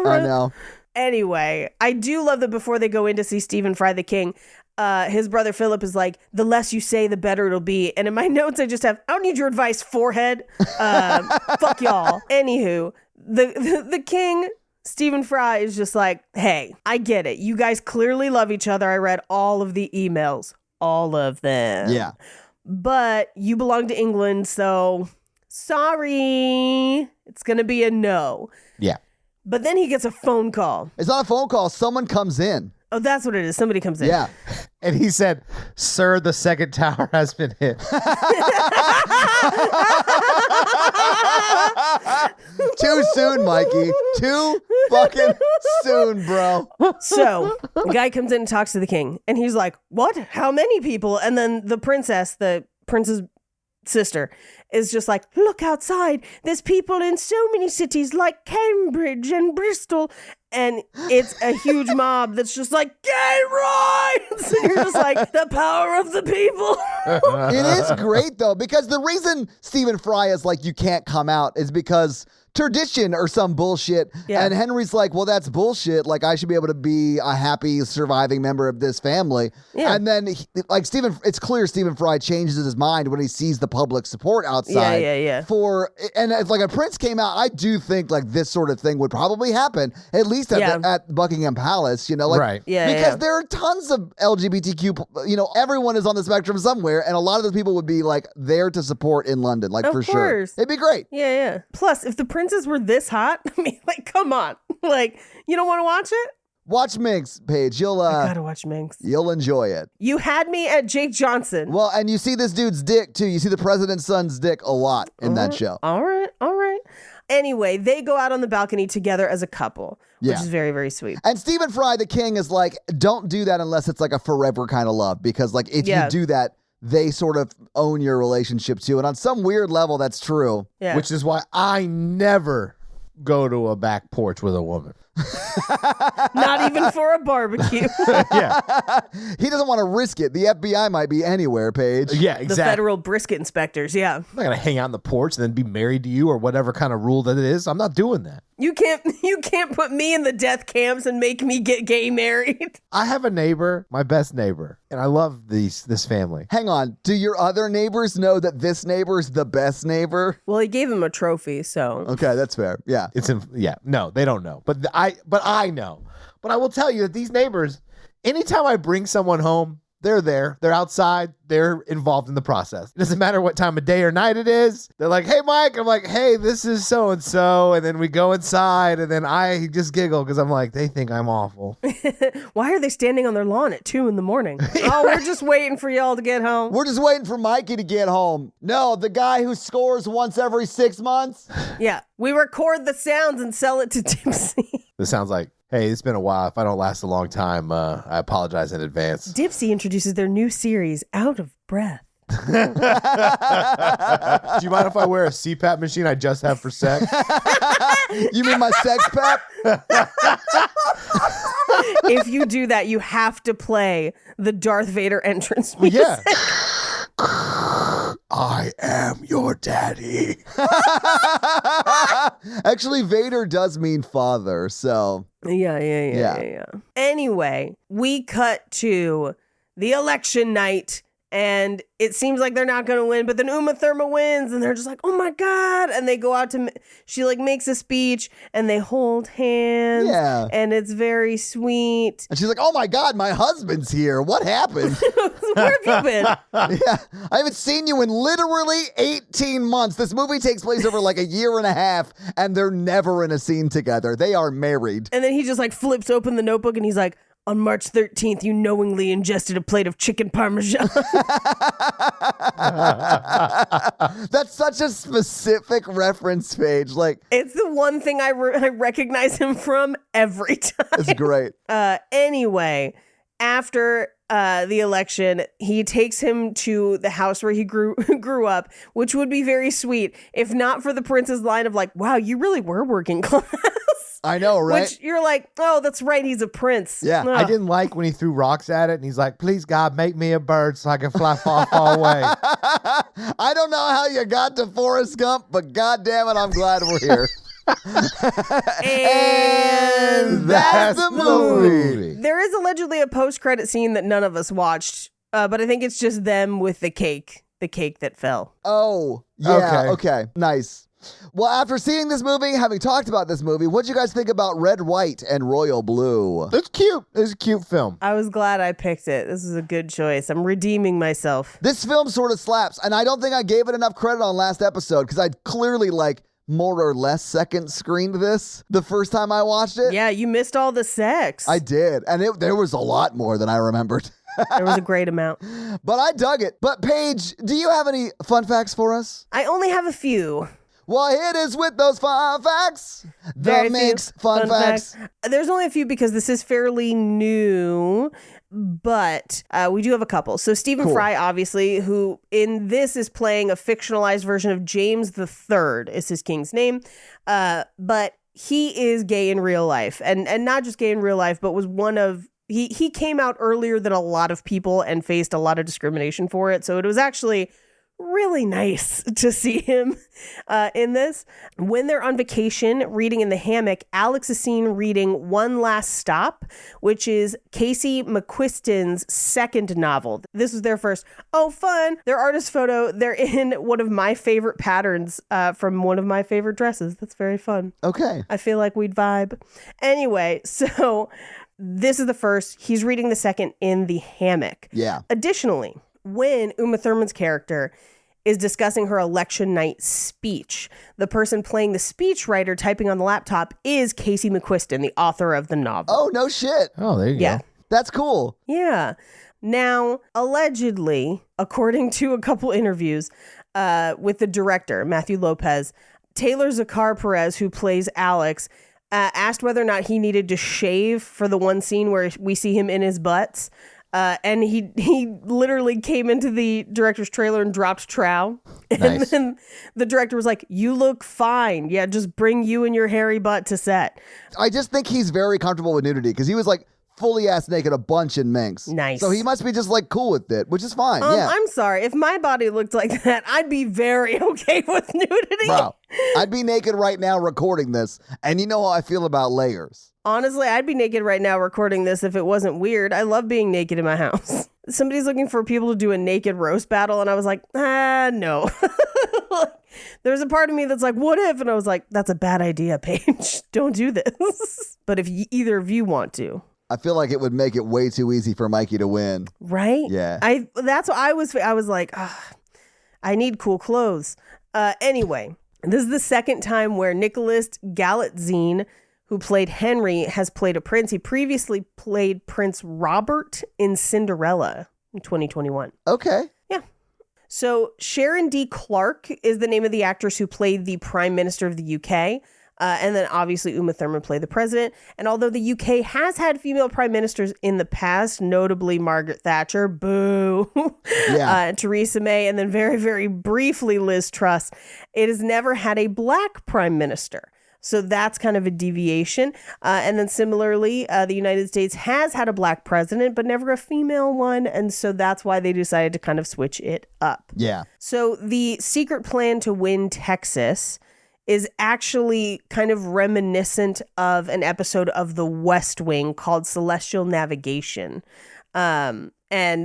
I know. Anyway, I do love that before they go in to see Stephen Fry the king, his brother Philip is like, the less you say, the better it'll be. And in my notes, I just have, I don't need your advice, forehead. Fuck y'all. Anywho, the king, Stephen Fry, is just like, hey, I get it. You guys clearly love each other. I read all of the emails. All of them. Yeah. But you belong to England, so sorry. It's going to be a no. Yeah. But then he gets a phone call. It's not a phone call. Someone comes in. Oh, that's what it is. Somebody comes in. Yeah. And he said, sir, the second tower has been hit. Too soon, Mikey. Too fucking soon, bro. So the guy comes in and talks to the king. And he's like, what? How many people? And then the prince's sister, is just like, look outside. There's people in so many cities like Cambridge and Bristol. And it's a huge mob that's just like, gay rights! And you're just like, the power of the people. It is great, though, because the reason Stephen Fry is like, you can't come out is because tradition or some bullshit. Yeah. And Henry's like, well, that's bullshit. Like, I should be able to be a happy surviving member of this family. Yeah. And then, it's clear Stephen Fry changes his mind when he sees the public support outside. Yeah. And if like a prince came out, I do think like this sort of thing would probably happen, at least at Buckingham Palace, like, right. because there are tons of LGBTQ, everyone is on the spectrum somewhere. And a lot of those people would be like there to support in London, like for sure. It'd be great. Yeah. Plus, if the princes were this hot, I mean, like, come on. Like, you don't want to watch it? Watch Minx, Paige. I gotta watch Minx. You'll enjoy it. You had me at Jake Johnson. Well, and you see this dude's dick too. You see the president's son's dick a lot in that show. All right. Anyway, they go out on the balcony together as a couple, which is very, very sweet. And Stephen Fry, the king, is like, don't do that unless it's like a forever kind of love, because like if you do that, they sort of own your relationship too. And on some weird level, that's true. Yeah. Which is why I never go to a back porch with a woman. Not even for a barbecue. Yeah. He doesn't want to risk it. The FBI might be anywhere, Paige. Yeah, exactly. The federal brisket inspectors, yeah. I'm not going to hang out on the porch and then be married to you or whatever kind of rule that it is. I'm not doing that. You can't put me in the death camps and make me get gay married. I have a neighbor, my best neighbor, and I love this family. Hang on. Do your other neighbors know that this neighbor's the best neighbor? Well, he gave him a trophy, so. Okay, that's fair. Yeah. No, they don't know. But I know. But I will tell you that these neighbors, anytime I bring someone home, they're there. They're outside. They're involved in the process. It doesn't matter what time of day or night it is. They're like, hey, Mike. I'm like, hey, this is so-and-so. And then we go inside. And then I just giggle because I'm like, they think I'm awful. Why are they standing on their lawn at 2 a.m? Oh, we're just waiting for y'all to get home. We're just waiting for Mikey to get home. No, the guy who scores once every 6 months. Yeah. We record the sounds and sell it to Dipsy. This sounds like, hey, it's been a while. If I don't last a long time, I apologize in advance. Dipsy introduces their new series, Out of Breath. Do you mind if I wear a CPAP machine I just have for sex? You mean my sex pep? If you do that, you have to play the Darth Vader entrance music. Yeah. I am your daddy. Actually, Vader does mean father, so. Yeah. Anyway, we cut to the election night, and it seems like they're not going to win, but then Uma Thurman wins, and they're just like, oh my God. And they go out she like makes a speech, and they hold hands. Yeah. And it's very sweet. And she's like, oh my God, my husband's here. What happened? Where have you been? Yeah, I haven't seen you in literally 18 months. This movie takes place over like a year and a half, and they're never in a scene together. They are married. And then he just like flips open the notebook, and he's like, On March 13th, you knowingly ingested a plate of chicken parmesan. That's such a specific reference page. Like, It's the one thing I recognize him from every time. it's great. Anyway, after the election, he takes him to the house where he grew up, which would be very sweet if not for the prince's line of like, wow, you really were working class. I know, right? Which you're like, oh, that's right, he's a prince. Yeah, Ugh. I didn't like when he threw rocks at it and he's like, please, God, make me a bird so I can fly far, far away. I don't know how you got to Forrest Gump, but God damn it, I'm glad we're here. And that's the movie. There is allegedly a post-credit scene that none of us watched, but I think it's just them with the cake that fell. Oh, yeah. Okay. Okay. Nice. Well, after seeing this movie, having talked about this movie, what'd you guys think about Red, White, and Royal Blue? It's cute. It's a cute film. I was glad I picked it. This is a good choice. I'm redeeming myself. This film sort of slaps, and I don't think I gave it enough credit on last episode because I clearly more or less second screened this the first time I watched it. Yeah, you missed all the sex. I did, and there was a lot more than I remembered. There was a great amount. But I dug it. But Paige, do you have any fun facts for us? I only have a few. Well, it is with those fun facts. Very The few Mix fun facts. There's only a few because this is fairly new, but we do have a couple. So Stephen Cool. Fry, obviously, who in this is playing a fictionalized version of James III, is his king's name. But he is gay in real life, and not just gay in real life, but was one of he came out earlier than a lot of people and faced a lot of discrimination for it. So it was actually really nice to see him in this. When they're on vacation reading in the hammock, Alex is seen reading One Last Stop, which is Casey McQuiston's second novel. This was their first. Oh, fun. Their artist photo. They're in one of my favorite patterns from one of my favorite dresses. That's very fun. Okay. I feel like we'd vibe. Anyway, so this is the first. He's reading the second in the hammock. Yeah. Additionally, when Uma Thurman's character is discussing her election night speech, the person playing the speechwriter typing on the laptop is Casey McQuiston, the author of the novel. Oh, no shit. Oh, there you Yeah. go. That's cool. Yeah. Now, allegedly, according to a couple interviews with the director, Matthew Lopez, Taylor Zakar Perez, who plays Alex, asked whether or not he needed to shave for the one scene where we see him in his butts. And he literally came into the director's trailer and dropped trow. And Nice. then the director was like, you look fine. Yeah, just bring you and your hairy butt to set. I just think he's very comfortable with nudity because he was fully ass naked a bunch in Minx. Nice. So he must be just cool with it, which is fine. Yeah. I'm sorry. If my body looked like that, I'd be very okay with nudity. Bro, I'd be naked right now recording this, and you know how I feel about layers. Honestly, I'd be naked right now recording this if it wasn't weird. I love being naked in my house. Somebody's looking for people to do a naked roast battle, and I was like, no. There's a part of me that's like, what if? And I was like, that's a bad idea, Paige. Don't do this. But if either of you want to. I feel like it would make it way too easy for Mikey to win. Right? Yeah. That's what I was like, I need cool clothes. Anyway, this is the second time where Nicholas Galitzine, who played Henry, has played a prince. He previously played Prince Robert in Cinderella in 2021. Okay. Yeah. So Sharon D. Clarke is the name of the actress who played the Prime Minister of the UK. And then obviously Uma Thurman played the president. And although the UK has had female prime ministers in the past, notably Margaret Thatcher, boo, Yeah. Theresa May, and then very, very briefly Liz Truss, it has never had a black prime minister. So that's kind of a deviation. And then similarly, the United States has had a black president, but never a female one. And so that's why they decided to kind of switch it up. Yeah. So the secret plan to win Texas is actually kind of reminiscent of an episode of The West Wing called Celestial Navigation. And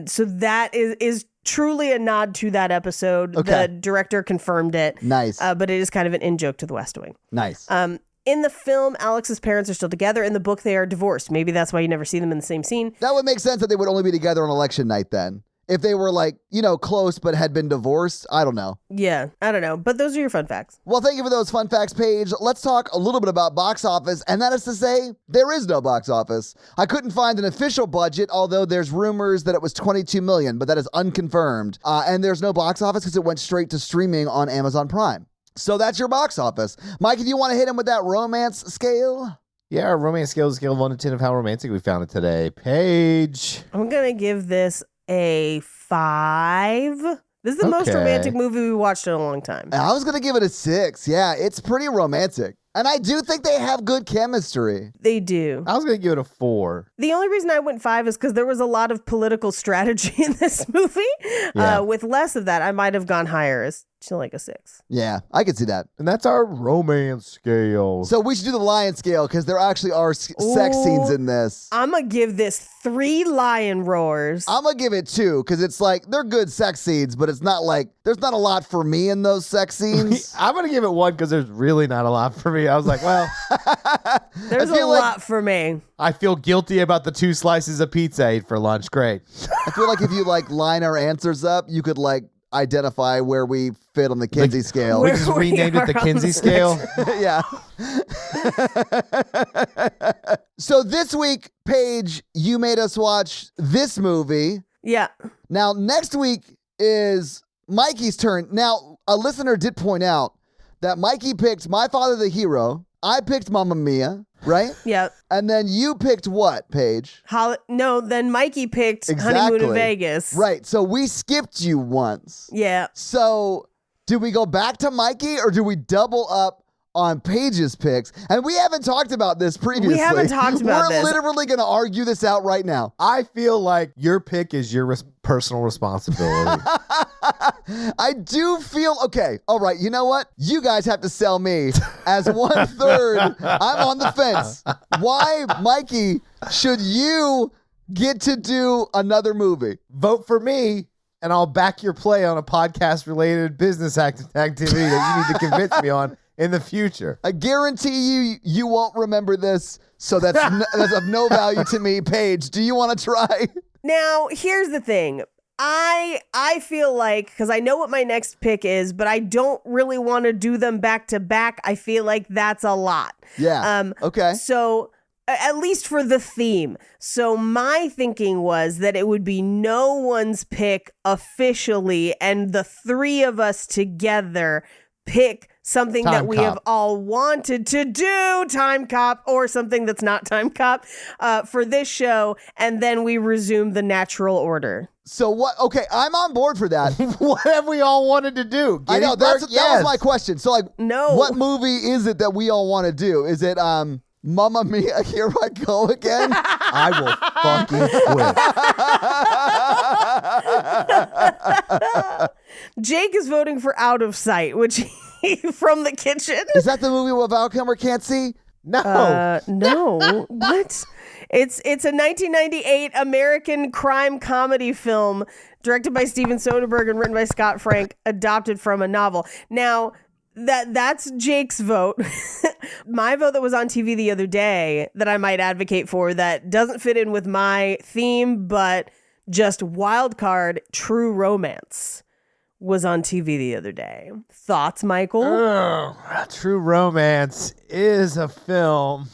so that is truly a nod to that episode. Okay. The director confirmed it. Nice. But it is kind of an in-joke to The West Wing. Nice. In the film, Alex's parents are still together. In the book, they are divorced. Maybe that's why you never see them in the same scene. That would make sense that they would only be together on election night then. if they were like, close but had been divorced. I don't know. Yeah, I don't know. But those are your fun facts. Well, thank you for those fun facts, Paige. Let's talk a little bit about box office, and that is to say, there is no box office. I couldn't find an official budget, although there's rumors that it was $22 million, but that is unconfirmed. And there's no box office because it went straight to streaming on Amazon Prime. So that's your box office. Mike, do you want to hit him with that romance scale? Yeah, our romance scale is a scale of 1 to 10 of how romantic we found it today. Paige. I'm going to give this a 5. This is the most romantic movie we watched in a long time. I was going to give it a 6. Yeah, it's pretty romantic. And I do think they have good chemistry. They do. I was going to give it a 4. The only reason I went 5 is because there was a lot of political strategy in this movie. Yeah. With less of that, I might have gone higher as to like a 6. Yeah, I could see that. And that's our romance scale. So we should do the lion scale because there actually are sex scenes in this. I'm going to give this 3 lion roars. I'm going to give it 2 because it's like they're good sex scenes, but it's not like there's not a lot for me in those sex scenes. I'm going to give it 1 because there's really not a lot for me. I was like, well, There's a lot for me. I feel guilty about the 2 slices of pizza I ate for lunch. Great. I feel like if you like line our answers up, you could like identify where we fit on the Kinsey scale. We just renamed it the Kinsey scale. Yeah. So this week, Paige, you made us watch this movie. Yeah. Now, next week is Mikey's turn. Now, a listener did point out that Mikey picked My Father the Hero. I picked Mamma Mia, right? Yeah. And then you picked what, Paige? No, then Mikey picked Honeymoon in Vegas. Right. So we skipped you once. Yeah. So do we go back to Mikey or do we double up on Paige's picks? And we haven't talked about this previously. We haven't talked about We're this. literally going to argue this out right now. I feel like your pick is your personal responsibility. I do feel, okay, all right, you know what? You guys have to sell me as 1/3. I'm on the fence. Why, Mikey, should you get to do another movie? Vote for me, and I'll back your play on a podcast-related business activity that you need to convince me on in the future. I guarantee you won't remember this, so that's of no value to me. Paige, do you want to try? Now, here's the thing. I feel like, because I know what my next pick is, but I don't really want to do them back to back. I feel like that's a lot. Yeah. Okay. So, at least for the theme. So my thinking was that it would be no one's pick officially, and the 3 of us together pick something that we have all wanted to do, Time Cop, or something that's not Time Cop, for this show, and then we resume the natural order. So what? Okay, I'm on board for that. What have we all wanted to do? I know, that was my question. So like, No. what movie is it that we all want to do? Is it Mamma Mia, Here I Go Again? I will fucking quit. Jake is voting for Out of Sight, which from the kitchen. Is that the movie where Val Kilmer can't see? No. No. What? It's a 1998 American crime comedy film directed by Steven Soderbergh and written by Scott Frank, adopted from a novel. Now, that's Jake's vote. My vote that was on TV the other day that I might advocate for that doesn't fit in with my theme, but just wild card, True Romance was on TV the other day. Thoughts, Michael? True Romance is a film.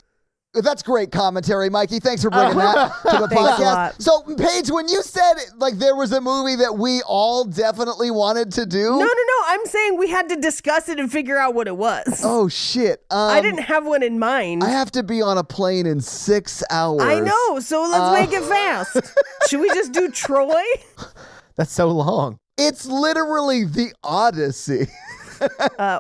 That's great commentary, Mikey. Thanks for bringing that to the Thanks a podcast. lot. So, Paige, when you said like there was a movie that we all definitely wanted to do. No. I'm saying we had to discuss it and figure out what it was. Oh, shit. I didn't have one in mind. I have to be on a plane in 6 hours. I know, so let's make it fast. Should we just do Troy? That's so long. It's literally the Odyssey.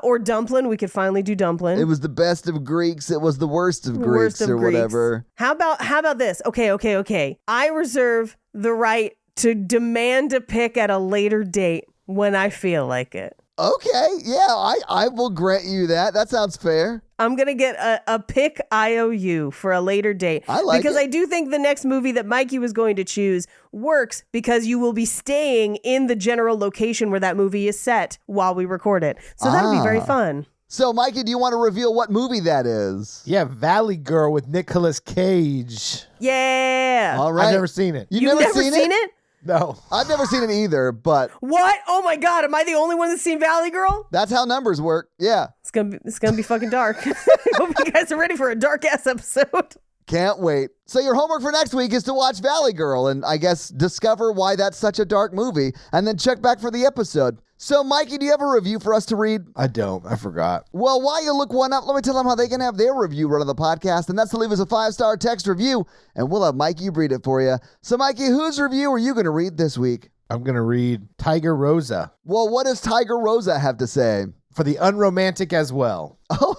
Or Dumplin'? We could finally do Dumplin'. It was the best of Greeks. It was the worst of Greeks Worst of or Greeks. whatever. How about this? Okay. I reserve the right to demand a pick at a later date when I feel like it. Okay, yeah, I will grant you that. That sounds fair. I'm going to get a pick IOU for a later date. I like because it. I do think the next movie that Mikey was going to choose works because you will be staying in the general location where that movie is set while we record it. So that'll be very fun. So, Mikey, do you want to reveal what movie that is? Yeah, Valley Girl with Nicolas Cage. Yeah. All right. I've never seen it. You've You've never seen it? No. I've never seen it either, but What? Oh my God! Am I the only one that's seen Valley Girl? that's how numbers work. Yeah. It's gonna be fucking dark. I hope you guys are ready for a dark ass episode. Can't wait. So your homework for next week is to watch Valley Girl and I guess discover why that's such a dark movie and then check back for the episode. So Mikey, do you have a review for us to read? I don't. I forgot. Well, while you look one up, let me tell them how they can have their review run on the podcast, and that's to leave us a 5-star text review, and we'll have Mikey read it for you. So Mikey, whose review are you going to read this week? I'm going to read Tiger Rosa Well, what does Tiger Rosa have to say? for the unromantic as well. Oh,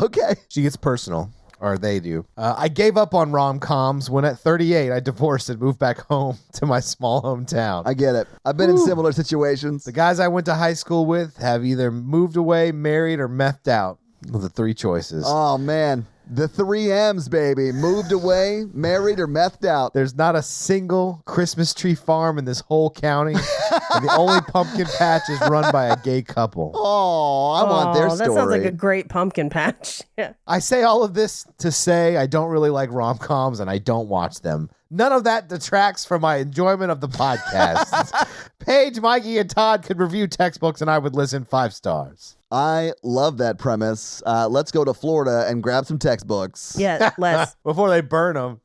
okay. She gets personal. Or they do. I gave up on rom-coms when at 38 I divorced and moved back home to my small hometown. I get it. I've been in similar situations. The guys I went to high school with have either moved away, married, or methed out. The 3 choices. Oh, man. The 3 M's, baby. Moved away, married, or methed out. There's not a single Christmas tree farm in this whole county. And the only pumpkin patch is run by a gay couple. Oh, I want their story. That sounds like a great pumpkin patch. Yeah. I say all of this to say I don't really like rom-coms and I don't watch them. None of that detracts from my enjoyment of the podcast. Paige, Mikey, and Todd could review textbooks and I would listen 5 stars. I love that premise. Let's go to Florida and grab some textbooks. Yeah, Les. Before they burn them.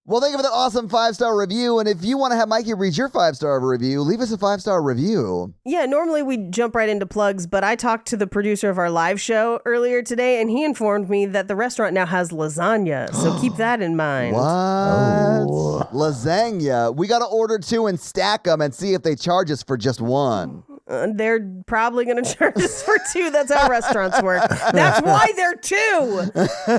Well, thank you for that awesome 5-star review. And if you want to have Mikey read your 5-star review, leave us a 5-star review. Yeah, normally we jump right into plugs, but I talked to the producer of our live show earlier today, and he informed me that the restaurant now has lasagna. So keep that in mind. What? Oh. Lasagna. We got to order 2 and stack them and see if they charge us for just 1. They're probably going to charge us for 2. That's how restaurants work. That's why they're 2.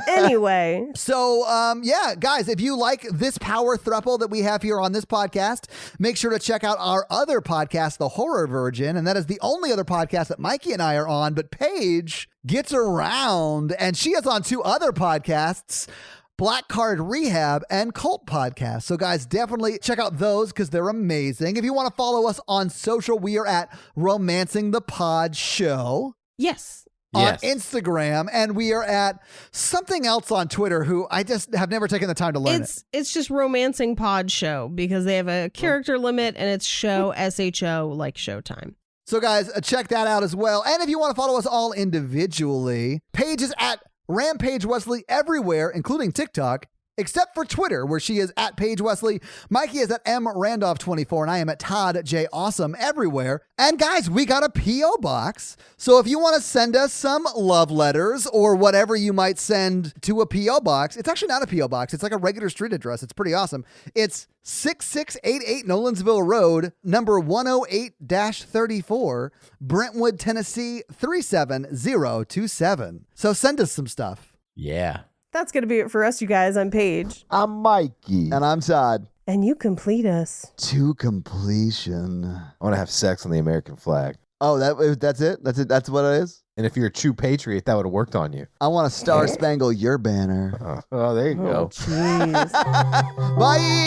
Anyway. So, yeah, guys, if you like this power throuple that we have here on this podcast, make sure to check out our other podcast, The Horror Virgin. And that is the only other podcast that Mikey and I are on. But Paige gets around, and she is on 2 other podcasts, Black Card Rehab and Cult Podcast. So guys, definitely check out those because they're amazing. If you want to follow us on social, we are at Romancing the Pod Show Yes. on Instagram, and we are at something else on Twitter who I just have never taken the time to learn It's just Romancing Pod Show because they have a character limit and it's show SHO like Showtime. So guys, check that out as well. And if you want to follow us all individually, Paige is at Rampage Wesley everywhere, including TikTok, except for Twitter, where she is at Paige Wesley. Mikey is at MRandolph24, and I am at Todd J. Awesome everywhere. And guys, we got a P.O. box. So if you want to send us some love letters or whatever you might send to a P.O. box, it's actually not a P.O. box. It's like a regular street address. It's pretty awesome. It's 6688 Nolensville Road, number 108-34, Brentwood, Tennessee 37027. So send us some stuff. Yeah. That's going to be it for us, you guys. I'm Paige. I'm Mikey. And I'm Todd. And you complete us. To completion. I want to have sex on the American flag. Oh, that's it? That's it? That's what it is? And if you're a true patriot, that would have worked on you. I want to Star Spangle your banner. Oh, there you go. Jeez. Bye!